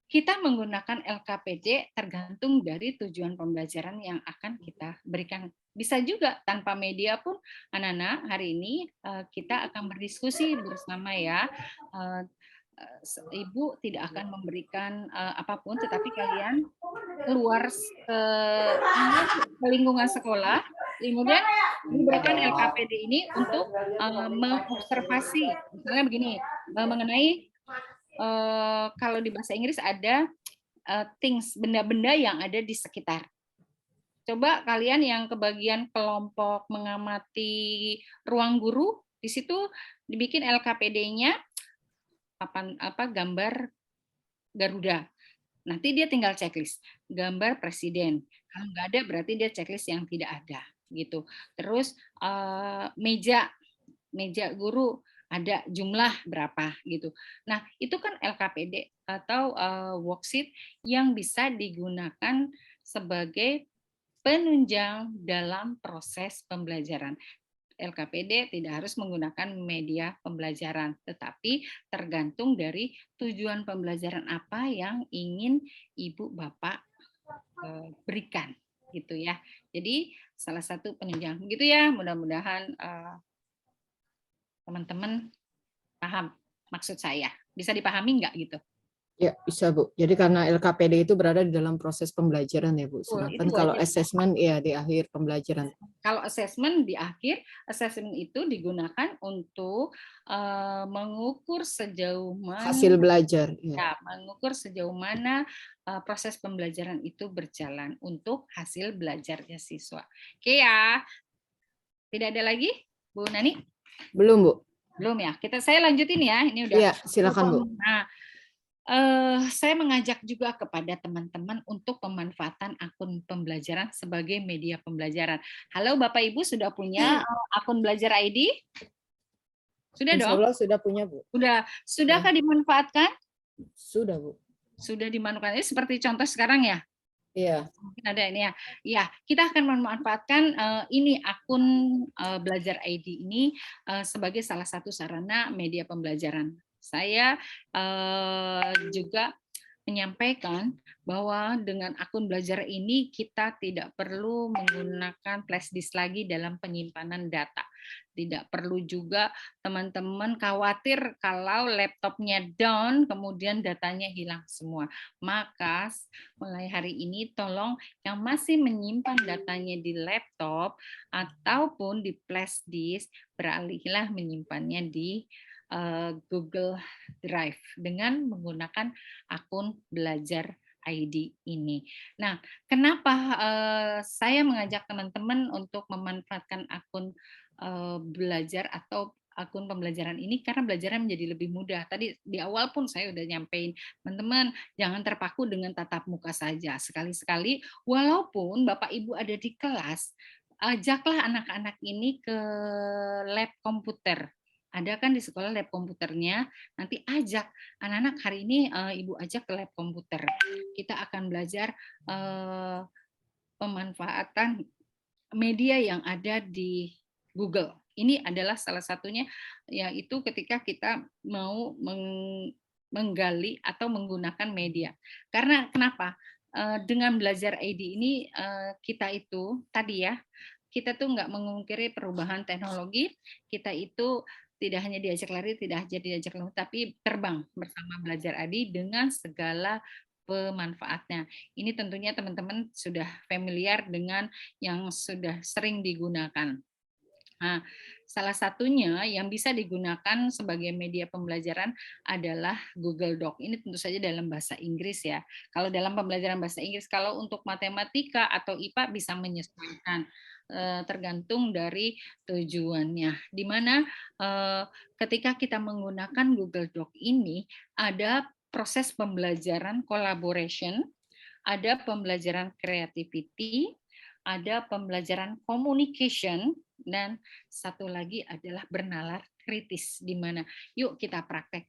Kita menggunakan LKPD tergantung dari tujuan pembelajaran yang akan kita berikan. Bisa juga tanpa media pun, anak-anak, hari ini kita akan berdiskusi bersama ya. Ibu tidak akan memberikan apapun, tetapi kalian keluar ke lingkungan sekolah, kemudian diberikan LKPD ini untuk mengobservasi. Misalnya begini, mengenai kalau di bahasa Inggris ada things, benda-benda yang ada di sekitar. Coba kalian yang kebagian kelompok mengamati ruang guru, di situ dibikin LKPD-nya gambar Garuda. Nanti dia tinggal checklist gambar presiden. Kalau nggak ada berarti dia checklist yang tidak ada gitu. Terus meja guru ada jumlah berapa gitu. Nah, itu kan LKPD atau worksheet yang bisa digunakan sebagai penunjang dalam proses pembelajaran. LKPD tidak harus menggunakan media pembelajaran, tetapi tergantung dari tujuan pembelajaran apa yang ingin Ibu Bapak berikan gitu ya. Jadi salah satu penunjang gitu ya. Mudah-mudahan teman-teman paham maksud saya. Bisa dipahami nggak gitu? Ya, bisa, Bu. Jadi karena LKPD itu berada di dalam proses pembelajaran ya, Bu. Sedangkan kalau assessment ya di akhir pembelajaran. Kalau assessment di akhir, assessment itu digunakan untuk mengukur sejauh mana hasil belajar. Ya, mengukur sejauh mana proses pembelajaran itu berjalan untuk hasil belajarnya siswa. Oke ya. Tidak ada lagi, Bu Nani? Belum, Bu. Belum ya. Saya lanjutin ya. Ini udah. Iya, silakan, Bu. Nah, saya mengajak juga kepada teman-teman untuk pemanfaatan akun pembelajaran sebagai media pembelajaran. Halo Bapak Ibu, sudah punya akun Belajar ID? Sudah dong? Insya Allah sudah punya, Bu. Sudahkah dimanfaatkan? Sudah, Bu. Sudah dimanfaatkan. Ini seperti contoh sekarang ya? Iya. Mungkin ada ini ya. Ya, kita akan memanfaatkan ini akun Belajar ID ini sebagai salah satu sarana media pembelajaran. Saya juga menyampaikan bahwa dengan akun belajar ini kita tidak perlu menggunakan flash disk lagi dalam penyimpanan data. Tidak perlu juga teman-teman khawatir kalau laptopnya down kemudian datanya hilang semua. Maka mulai hari ini tolong yang masih menyimpan datanya di laptop ataupun di flash disk beralihlah menyimpannya di Google Drive dengan menggunakan akun Belajar ID ini. Nah, kenapa saya mengajak teman-teman untuk memanfaatkan akun belajar atau akun pembelajaran ini karena belajarnya menjadi lebih mudah. Tadi di awal pun saya udah nyampein, teman-teman jangan terpaku dengan tatap muka saja. Sekali-sekali, walaupun Bapak Ibu ada di kelas, ajaklah anak-anak ini ke lab komputer. Ada kan di sekolah lab komputernya, nanti ajak anak-anak hari ini Ibu ajak ke lab komputer. Kita akan belajar pemanfaatan media yang ada di Google. Ini adalah salah satunya, yaitu ketika kita mau menggali atau menggunakan media. Karena kenapa? Dengan Belajar ID ini kita itu tadi ya, kita tuh nggak mengungkiri perubahan teknologi, kita itu tidak hanya diajak lari, tidak hanya diajak lari, tapi terbang bersama Belajar ID dengan segala pemanfaatnya. Ini tentunya teman-teman sudah familiar dengan yang sudah sering digunakan. Nah, salah satunya yang bisa digunakan sebagai media pembelajaran adalah Google Doc. Ini tentu saja dalam bahasa Inggris ya. Kalau dalam pembelajaran bahasa Inggris, kalau untuk matematika atau IPA bisa menyesuaikan tergantung dari tujuannya. Di mana ketika kita menggunakan Google Doc ini ada proses pembelajaran collaboration, ada pembelajaran creativity, ada pembelajaran communication, dan satu lagi adalah bernalar kritis. Di mana yuk kita praktek.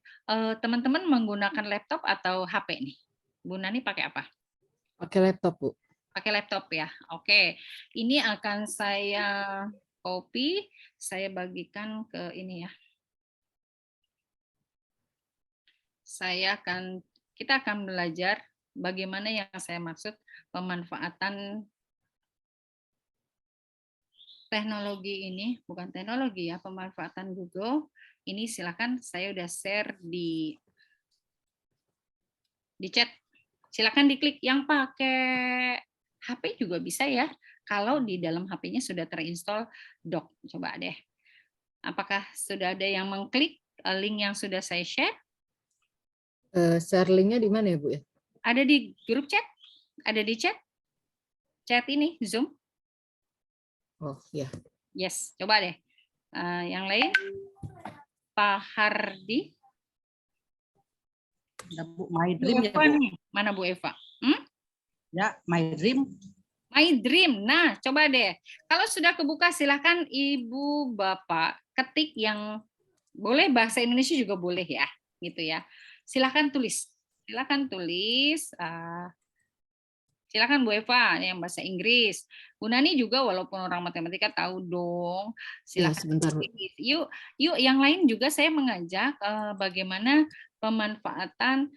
Teman-teman menggunakan laptop atau HP nih? Bu Nani pakai apa? Pakai laptop, Bu. Pakai laptop ya. Oke. Ini akan saya copy, saya bagikan ke ini ya. Kita akan belajar bagaimana yang saya maksud pemanfaatan teknologi ini, bukan teknologi ya, pemanfaatan Google. Ini silakan saya udah share di chat. Silakan diklik. Yang pakai HP juga bisa ya. Kalau di dalam HP-nya sudah terinstall Doc. Coba deh. Apakah sudah ada yang mengklik link yang sudah saya share? Share linknya di mana ya, Bu ya? Ada di grup chat? Ada di chat? Chat ini, Zoom? Oh, ya. Yes, coba deh. Yang lain? Pak Hardi? Ya, Bu, My Dream ya, Eva Bu. nih. Mana Bu Eva? Ya, My Dream. My Dream. Nah, coba deh. Kalau sudah kebuka, silakan Ibu Bapak ketik yang boleh bahasa Indonesia juga boleh ya, gitu ya. Silakan tulis. Silakan tulis. Silakan Bu Eva yang bahasa Inggris. Bu Nani juga walaupun orang matematika tahu dong. Ya, Silakan. sebentar, Bu. Yuk yang lain juga saya mengajak bagaimana pemanfaatan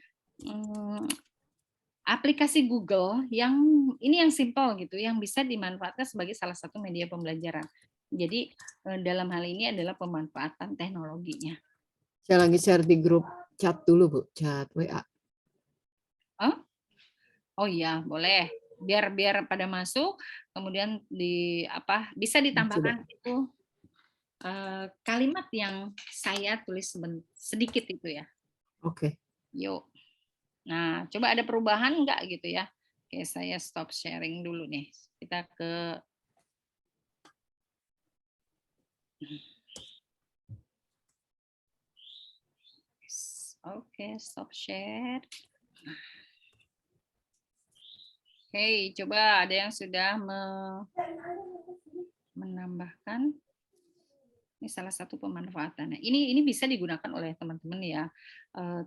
aplikasi Google yang ini yang simple gitu, yang bisa dimanfaatkan sebagai salah satu media pembelajaran. Jadi dalam hal ini adalah pemanfaatan teknologinya. Saya lagi share di grup chat dulu, Bu. Chat WA. Oh iya, boleh. Biar pada masuk, kemudian bisa ditambahkan itu kalimat yang saya tulis sedikit itu ya. Oke. Yuk. Nah, coba ada perubahan enggak gitu ya? Oke, saya stop sharing dulu nih. Kita ke Oke, stop share. Oke, coba ada yang sudah menambahkan. Ini salah satu pemanfaatannya. Ini bisa digunakan oleh teman-teman ya.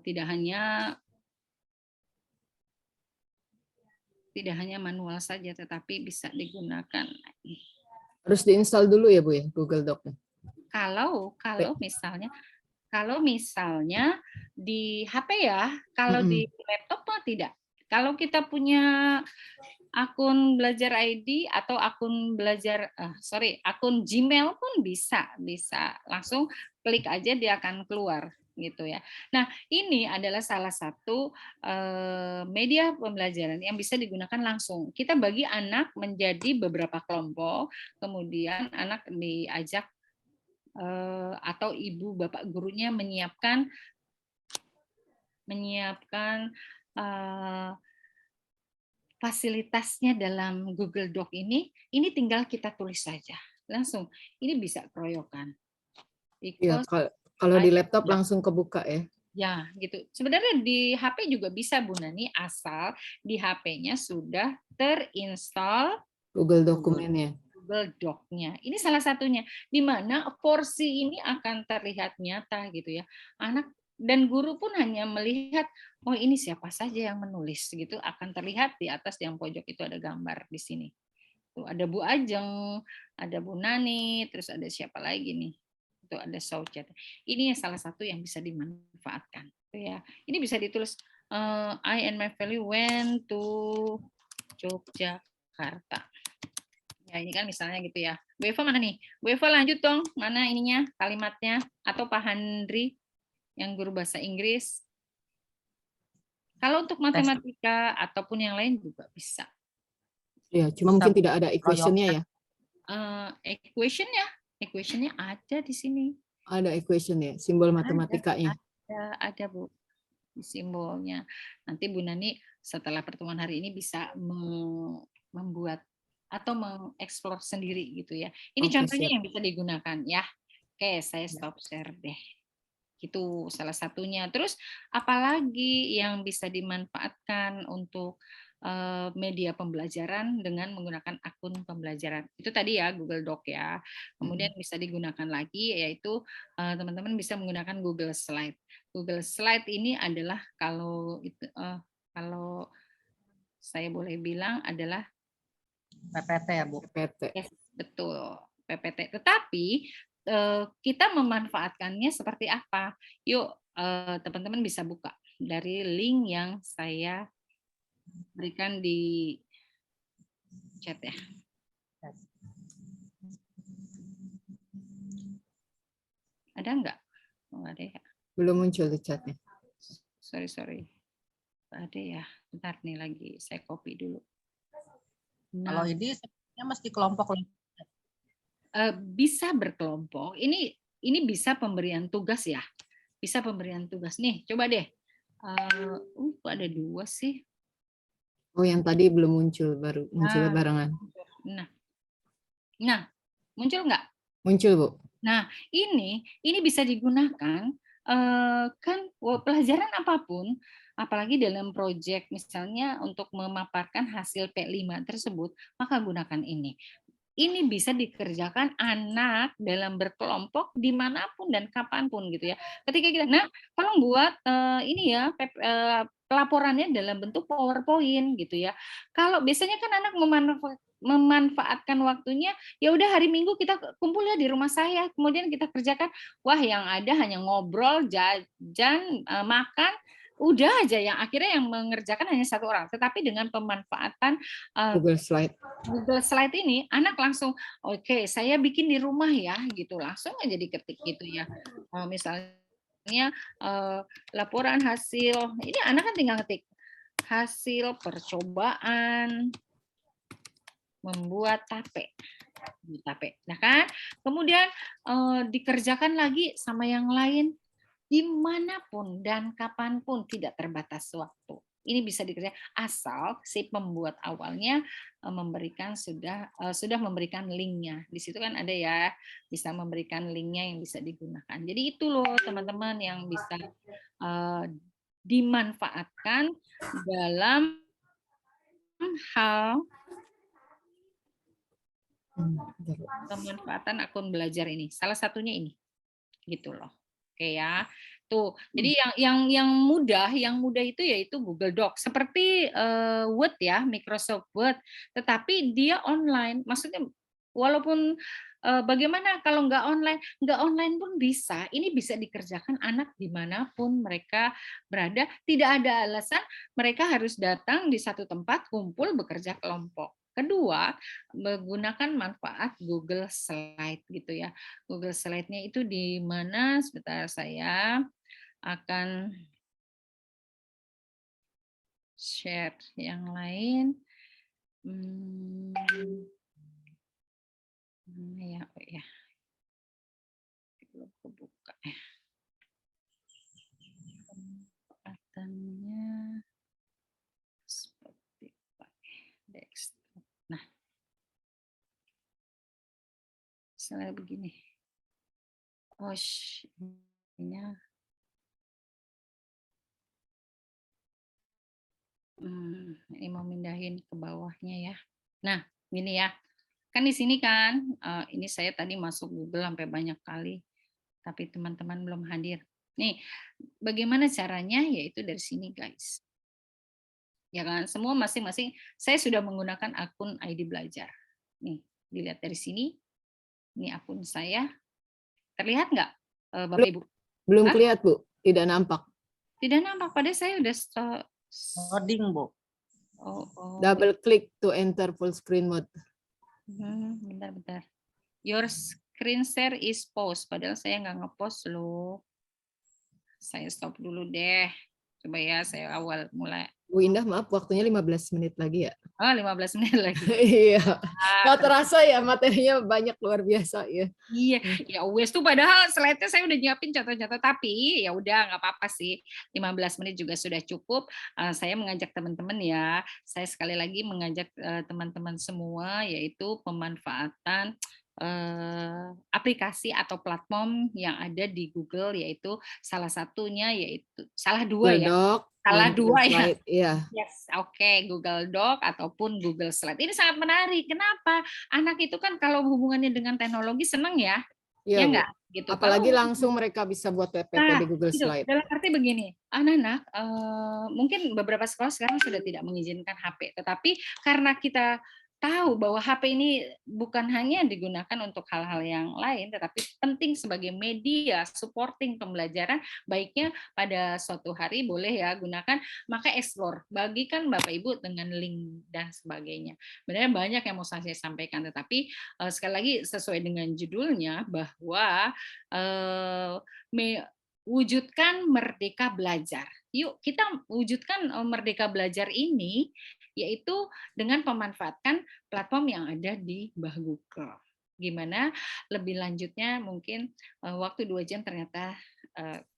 Tidak hanya manual saja, tetapi bisa digunakan. Harus diinstal dulu ya, Bu ya, Google Doc-nya. Kalau misalnya di HP ya, kalau di laptop mah tidak. Kalau kita punya akun Belajar ID atau akun akun Gmail pun bisa langsung klik aja dia akan keluar gitu ya. Nah, ini adalah salah satu media pembelajaran yang bisa digunakan langsung. Kita bagi anak menjadi beberapa kelompok, kemudian anak diajak atau ibu bapak gurunya menyiapkan fasilitasnya dalam Google Doc ini tinggal kita tulis saja langsung. Ini bisa keroyokan. Ya, kalau di laptop langsung kebuka ya. Ya, gitu. Sebenarnya di HP juga bisa Bu Nani, asal di HP-nya sudah terinstall Google dokumennya. Google Doc-nya. Ini salah satunya, di mana porsi ini akan terlihat nyata gitu ya. Anak dan guru pun hanya melihat, oh ini siapa saja yang menulis gitu, akan terlihat di atas yang pojok itu ada gambar di sini. Tuh ada Bu Ajeng, ada Bu Nani, terus ada siapa lagi nih? Itu ada Saucet. Ini salah satu yang bisa dimanfaatkan. Ya, ini bisa ditulis I and my family went to Yogyakarta. Ya, ini kan misalnya gitu ya. Bu Eva mana nih? Bu Eva lanjut dong. Mana ininya kalimatnya? Atau Pak Handri yang guru bahasa Inggris? Kalau untuk matematika ataupun yang lain juga bisa. Ya, cuma mungkin tidak ada equation-nya ya. Equation-nya ada di sini. Ada equation ya, simbol matematikanya. Ada Bu, simbolnya. Nanti Bu Nani setelah pertemuan hari ini bisa membuat atau mengeksplor sendiri gitu ya. Ini Oke, contohnya siap. yang bisa digunakan ya. Oke, saya stop share deh. Itu salah satunya. Terus apalagi yang bisa dimanfaatkan untuk media pembelajaran dengan menggunakan akun pembelajaran. Itu tadi ya Google Doc ya. Kemudian bisa digunakan lagi yaitu teman-teman bisa menggunakan Google Slide. Google Slide ini adalah kalau saya boleh bilang adalah PPT ya Bu. PPT. yes, betul PPT. Tetapi kita memanfaatkannya seperti apa? Yuk teman-teman bisa buka dari link yang saya berikan di chat ya. Ada nggak? Oh, ada ya. Belum muncul di chatnya. Sorry. Ada ya. Bentar nih lagi saya copy dulu. Kalau Nah, ini sebenarnya mesti kelompok. bisa berkelompok. Ini bisa pemberian tugas ya. Bisa pemberian tugas. Nih, coba deh. Kok ada 2 sih? Oh, yang tadi belum muncul, baru muncul barengan. Nah, muncul nggak? Muncul, Bu. Nah, ini bisa digunakan kan pelajaran apapun, apalagi dalam proyek misalnya untuk memaparkan hasil P5 tersebut, maka gunakan ini. Ini bisa dikerjakan anak dalam berkelompok dimanapun dan kapanpun gitu ya. Ketika kita, tolong buat ini ya pelaporannya dalam bentuk PowerPoint gitu ya. Kalau biasanya kan anak memanfaatkan waktunya, ya udah hari Minggu kita kumpul ya di rumah saya, kemudian kita kerjakan. Wah, yang ada hanya ngobrol, jajan, makan, udah aja yang akhirnya yang mengerjakan hanya 1 orang. Tetapi dengan pemanfaatan Google Slide. Google Slide ini, anak langsung, oke, saya bikin di rumah ya, gitu. Langsung aja diketik gitu ya. Misalnya laporan hasil, ini anak kan tinggal ketik hasil percobaan membuat tape. Nah kan, kemudian dikerjakan lagi sama yang lain dimanapun dan kapanpun, tidak terbatas waktu. Ini bisa dikerjakan asal si pembuat awalnya memberikan sudah memberikan linknya. Di situ kan ada ya, bisa memberikan linknya yang bisa digunakan. Jadi itu loh teman-teman yang bisa dimanfaatkan dalam hal pemanfaatan akun belajar ini. Salah satunya ini, gitu loh. Oke ya, tuh. Jadi yang mudah itu yaitu Google Doc, seperti Word ya, Microsoft Word, tetapi dia online. Maksudnya walaupun bagaimana kalau nggak online pun bisa. Ini bisa dikerjakan anak dimanapun mereka berada. Tidak ada alasan mereka harus datang di satu tempat, kumpul, bekerja kelompok. Kedua, menggunakan manfaat Google Slide gitu ya. Google Slide-nya itu di mana? Sebentar, saya akan share yang lain. Ya. Belum kebuka ya. Pemanfaatannya seperti desktop. Nah, misalnya begini. Ini mau mindahin ke bawahnya ya. Nah, gini ya. Kan di sini kan, ini saya tadi masuk Google sampai banyak kali, tapi teman-teman belum hadir. Nih, bagaimana caranya? Yaitu dari sini, guys. Ya kan, semua masing-masing saya sudah menggunakan akun ID Belajar. Nih, dilihat dari sini. Ini akun saya. Terlihat nggak, Bapak Ibu? Belum kelihatan, Bu. Tidak nampak. Tidak nampak, padahal saya udah Loading, Bu. Double click to enter full screen mode. Bentar. Your screen share is post. Padahal saya nggak ngepost loh. Saya stop dulu deh. Coba ya, saya awal mulai. Bu Indah, maaf waktunya 15 menit lagi ya. Oh, 15 menit lagi. Iya. Nggak terasa ya, materinya banyak luar biasa ya. Iya, ya wes tuh padahal slide-nya saya udah nyiapin contoh-contoh, tapi ya udah nggak apa-apa sih. 15 menit juga sudah cukup. Saya mengajak teman-teman ya. Saya sekali lagi mengajak teman-teman semua, yaitu pemanfaatan aplikasi atau platform yang ada di Google, yaitu salah satunya yaitu salah dua Google ya. Doc, Salah dan dua Google ya. Slide, iya. Yes, oke, Google Doc ataupun Google Slide. Ini sangat menarik. Kenapa? Anak itu kan kalau hubungannya dengan teknologi senang ya, Iya, ya Bu. enggak? Gitu. Apalagi Kalau langsung mereka bisa buat PPT nah, di Google gitu. Slide. Dalam arti begini, anak-anak mungkin beberapa sekolah sekarang sudah tidak mengizinkan HP, tetapi karena kita tahu bahwa HP ini bukan hanya digunakan untuk hal-hal yang lain, tetapi penting sebagai media supporting pembelajaran, baiknya pada suatu hari boleh ya gunakan, maka explore, bagikan Bapak Ibu dengan link dan sebagainya. Sebenarnya banyak yang mau saya sampaikan, tetapi sekali lagi sesuai dengan judulnya bahwa wujudkan merdeka belajar. Yuk kita wujudkan merdeka belajar ini, yaitu dengan memanfaatkan platform yang ada di Google. Gimana lebih lanjutnya mungkin waktu 2 jam ternyata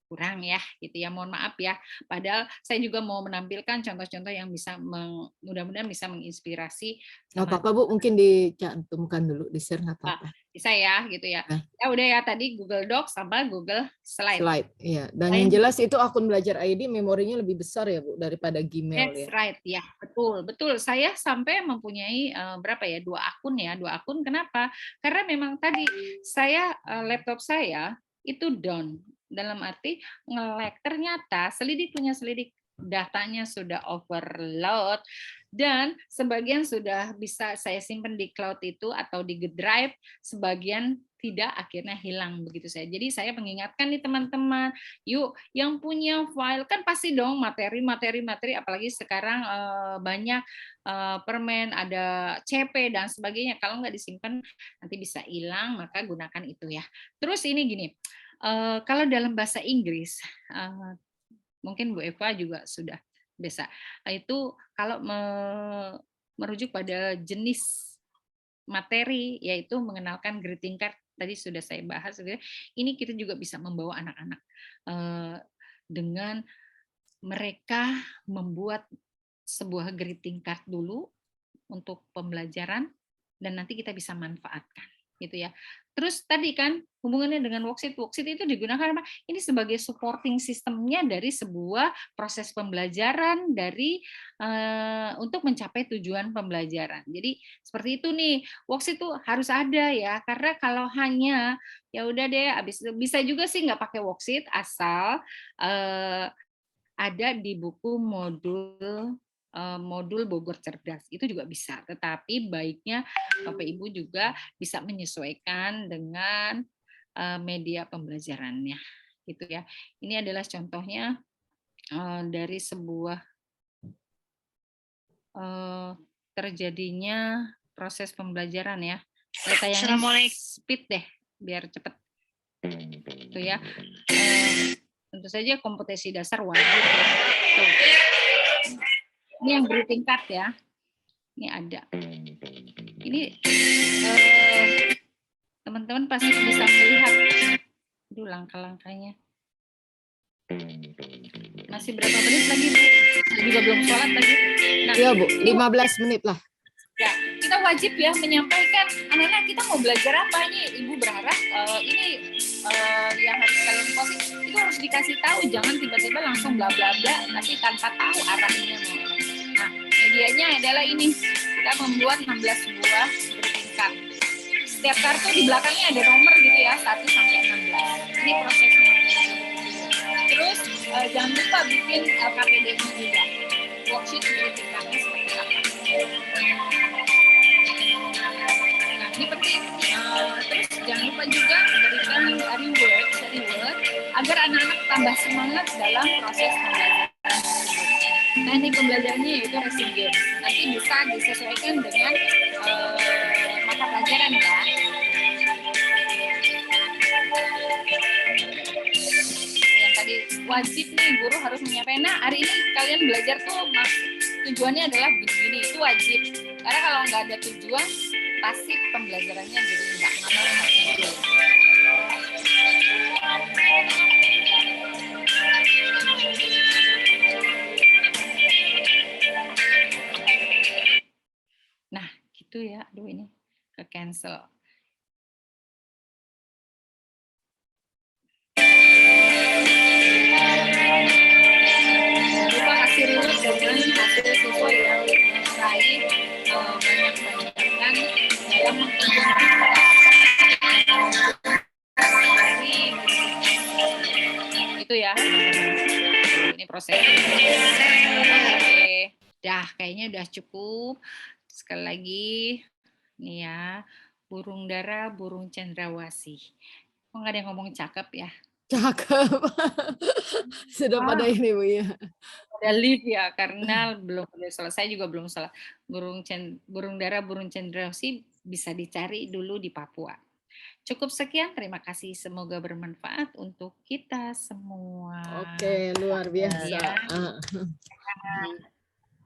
kurang ya, gitu ya. Mohon maaf ya. Padahal saya juga mau menampilkan contoh-contoh yang bisa mudah-mudahan bisa menginspirasi. Nggak apa-apa Bu, mungkin dicantumkan dulu, di-share nggak apa-apa. Bisa ya, gitu ya. Ya udah ya, tadi Google Docs sama Google Slide. Iya. Dan yang jelas itu akun Belajar ID memorinya lebih besar ya Bu daripada Gmail That's ya. right, ya betul. Saya sampai mempunyai berapa ya, 2 akun ya, 2 akun. Kenapa? Karena memang tadi saya laptop saya itu down. Dalam arti nge-lag, ternyata selidik datanya sudah overload dan sebagian sudah bisa saya simpan di cloud itu atau di drive, sebagian tidak, akhirnya hilang begitu saya. Jadi saya mengingatkan nih teman-teman, yuk yang punya file kan pasti dong materi, apalagi sekarang banyak permen, ada CP dan sebagainya. Kalau nggak disimpan nanti bisa hilang, maka gunakan itu ya. Terus ini gini, kalau dalam bahasa Inggris, mungkin Bu Eva juga sudah bisa. Itu kalau merujuk pada jenis materi, yaitu mengenalkan greeting card, tadi sudah saya bahas. Ini kita juga bisa membawa anak-anak dengan mereka membuat sebuah greeting card dulu untuk pembelajaran, dan nanti kita bisa manfaatkan. Gitu ya. Terus tadi kan hubungannya dengan worksheet itu digunakan apa? Ini sebagai supporting sistemnya dari sebuah proses pembelajaran untuk mencapai tujuan pembelajaran. Jadi seperti itu nih, worksheet itu harus ada ya, karena kalau hanya ya udah deh, habis itu bisa juga sih nggak pakai worksheet, asal ada di buku modul Bogor Cerdas, itu juga bisa. Tetapi baiknya Bapak Ibu juga bisa menyesuaikan dengan media pembelajarannya, gitu ya. Ini adalah contohnya dari sebuah terjadinya proses pembelajaran ya. Kayaknya speed deh, biar cepat. Itu ya. Tentu saja kompetensi dasar wajib ya. Tuh. Ini yang greeting card ya. Ini ada. Ini teman-teman pasti bisa melihat. Aduh, langkah-langkahnya. Masih berapa menit lagi, Bu? Saya juga belum sholat lagi. Nah, iya, Bu. 15 menit lah. Ya, kita wajib ya menyampaikan anak-anak kita mau belajar apa nih. Ibu berharap ini yang harus kalian posting itu harus dikasih tahu, jangan tiba-tiba langsung bla bla bla tapi tanpa tahu arahnya mau. Nah, medianya adalah ini. Kita membuat 16 buah greeting card. Setiap kartu di belakangnya ada nomor gitu ya, 1 sampai 16. Ini prosesnya. Terus jangan lupa bikin KPD-nya juga. Worksheet greeting card-nya seperti apa. Nah, ini penting. Terus jangan lupa juga berikan reward agar anak-anak tambah semangat dalam proses pembelajaran. Teknik pembelajarannya yaitu racing game. Nanti bisa disesuaikan dengan mata pelajaran ya. Yang tadi wajib nih guru harus menyampaikan. Nah, hari ini kalian belajar tuh tujuannya adalah begini, itu wajib. Karena kalau nggak ada tujuan, pasti pembelajarannya jadi nggak ngalir. Nah, gitu ya. Aduh, ini ke cancel. Lupa kasih reward dengan hasil siswa yang meraih banyak penghargaan dalam itu ya. Ini prosesnya. Oke. Dah, kayaknya udah cukup. Sekali lagi, nih ya, burung dara, burung cendrawasih. Kok nggak ada yang ngomong cakep ya? Cakep. Sudah pada ini Bu ya. Ada live ya, karena belum selesai juga belum salah. Burung dara, burung cendrawasih bisa dicari dulu di Papua. Cukup sekian, terima kasih. Semoga bermanfaat untuk kita semua. Oke, luar biasa. Ya.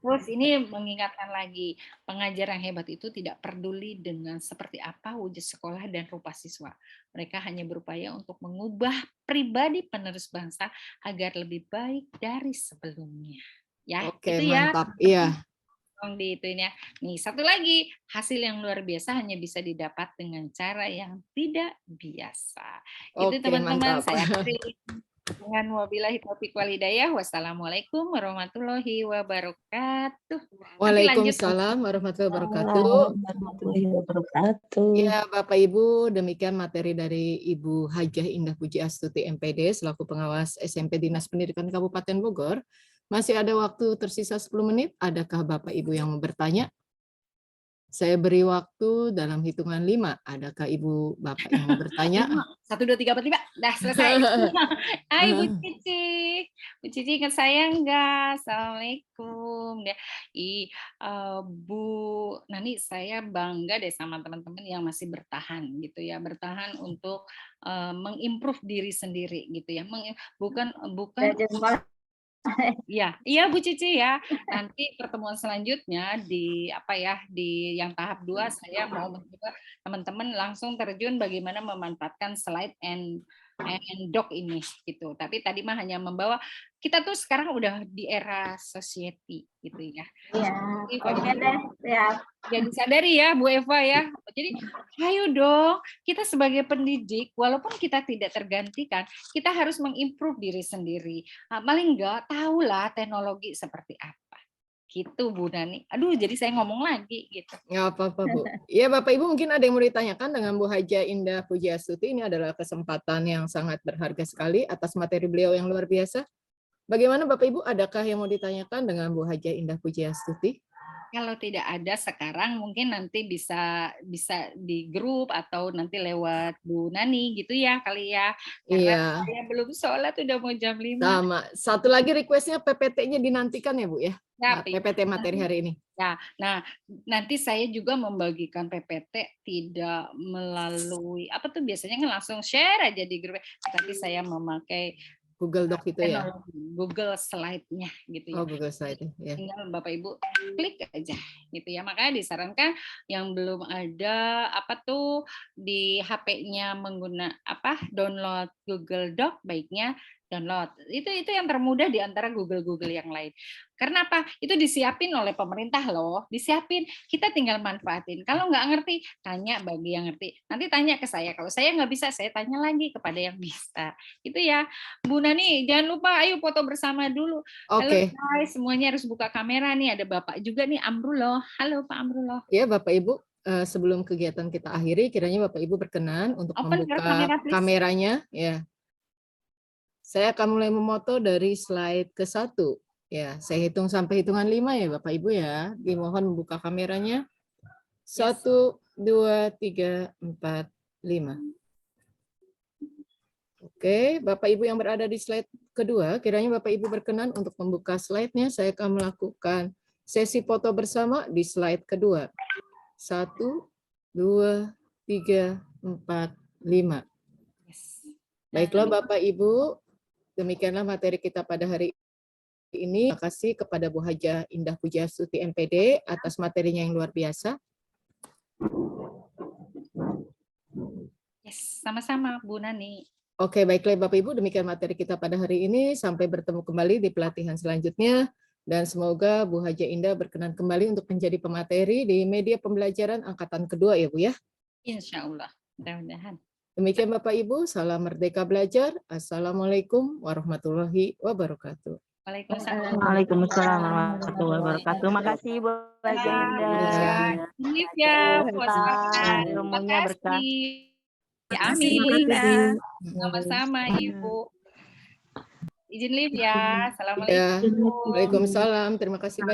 Terus ini mengingatkan lagi, pengajar yang hebat itu tidak peduli dengan seperti apa wujud sekolah dan rupa siswa. Mereka hanya berupaya untuk mengubah pribadi penerus bangsa agar lebih baik dari sebelumnya. Ya, Oke, itu mantap. Ya. Iya. Di ituin ya. Nih, satu lagi, hasil yang luar biasa hanya bisa didapat dengan cara yang tidak biasa. Itu Oke, teman-teman, mantap. saya akhiri dengan wabillahi taufiq wal hidayah. Wassalamualaikum warahmatullahi wabarakatuh. Waalaikumsalam warahmatullahi wabarakatuh. Ya, Bapak Ibu, demikian materi dari Ibu Hajah Indah Puji Astuti MPD selaku pengawas SMP Dinas Pendidikan Kabupaten Bogor. Masih ada waktu tersisa 10 menit. Adakah Bapak Ibu yang mau bertanya? Saya beri waktu dalam hitungan 5. Adakah Ibu Bapak yang mau bertanya? 1, 2, 3, 4, 5. Dah selesai. Hai Bu Cici. Bu Cici ingat saya enggak? Assalamualaikum. Bu Nani, saya bangga deh sama teman-teman yang masih bertahan gitu ya. Bertahan untuk mengimprove diri sendiri gitu ya. Bukan Ya, iya Bu Cici ya. Nanti pertemuan selanjutnya di di yang tahap 2 saya mau mencoba teman-teman langsung terjun bagaimana memanfaatkan slide and doc ini gitu. Tapi tadi mah hanya membawa, kita tuh sekarang udah di era society gitu ya. Iya, oke deh, siap. Ya disadari ya Bu Eva ya. Jadi ayo dong, kita sebagai pendidik walaupun kita tidak tergantikan, kita harus mengimprove diri sendiri. Paling enggak tahulah teknologi seperti apa. Gitu Bu Nani. Aduh, jadi saya ngomong lagi gitu. Nggak apa-apa Bu. Ya Bapak Ibu mungkin ada yang mau ditanyakan dengan Bu Hajah Indah Puji Astuti. Ini adalah kesempatan yang sangat berharga sekali atas materi beliau yang luar biasa. Bagaimana Bapak Ibu, adakah yang mau ditanyakan dengan Bu Hajah Indah Puji Astuti? Kalau tidak ada sekarang mungkin nanti bisa di grup atau nanti lewat Bu Nani gitu ya kali ya. Karena saya belum sholat udah mau jam 5. Sama. Satu lagi requestnya PPT-nya dinantikan ya Bu ya? Ya, PPT materi hari ini. Ya, nah nanti saya juga membagikan PPT tidak melalui apa tuh biasanya kan langsung share aja di grup. Tapi saya memakai Google Doc itu ya? Google Slide-nya gitu ya. Oh, Google Slide ya. Tinggal Bapak Ibu klik aja gitu ya. Makanya disarankan yang belum ada di HP-nya download Google Doc, baiknya download. Itu yang termudah di antara Google yang lain. Karena apa? Itu disiapin oleh pemerintah loh, disiapin. Kita tinggal manfaatin. Kalau nggak ngerti, tanya bagi yang ngerti. Nanti tanya ke saya. Kalau saya nggak bisa, saya tanya lagi kepada yang bisa. Itu ya, Bu Nani. Jangan lupa, ayo foto bersama dulu. Oke. Halo guys, semuanya harus buka kamera nih. Ada Bapak juga nih, Amrullah. Halo Pak Amrullah. Ya Bapak Ibu, sebelum kegiatan kita akhiri, kiranya Bapak Ibu berkenan untuk membuka kameranya. Ya. Saya akan mulai memoto dari slide ke-1. Ya, saya hitung sampai hitungan 5 ya Bapak Ibu ya. Dimohon membuka kameranya. 1, 2, 3, 4, 5. Oke, Bapak Ibu yang berada di slide kedua, kiranya Bapak Ibu berkenan untuk membuka slide-nya. Saya akan melakukan sesi foto bersama di slide kedua. 1, 2, 3, 4, 5. Baiklah Bapak Ibu. demikianlah materi kita pada hari ini. Terima kasih kepada Bu Haja Indah Pujiastuti MPD atas materinya yang luar biasa. Yes, sama-sama Bu Nani. Oke, baiklah Bapak Ibu, demikian materi kita pada hari ini. Sampai bertemu kembali di pelatihan selanjutnya. Dan semoga Bu Haja Indah berkenan kembali untuk menjadi pemateri di media pembelajaran angkatan kedua ya Bu ya. Insya Allah, mudah-mudahan. Demikian Bapak Ibu, salam merdeka belajar. Assalamualaikum warahmatullahi wabarakatuh. Waalaikumsalam. Waalaikumsalam warahmatullahi wabarakatuh. Makasih Bu Haja Indah. Liv ya, buat semangat. Ilmunya berkah. Amin. Sama-sama Ibu. Izin live ya. Assalamualaikum. Waalaikumsalam. Terima kasih banyak.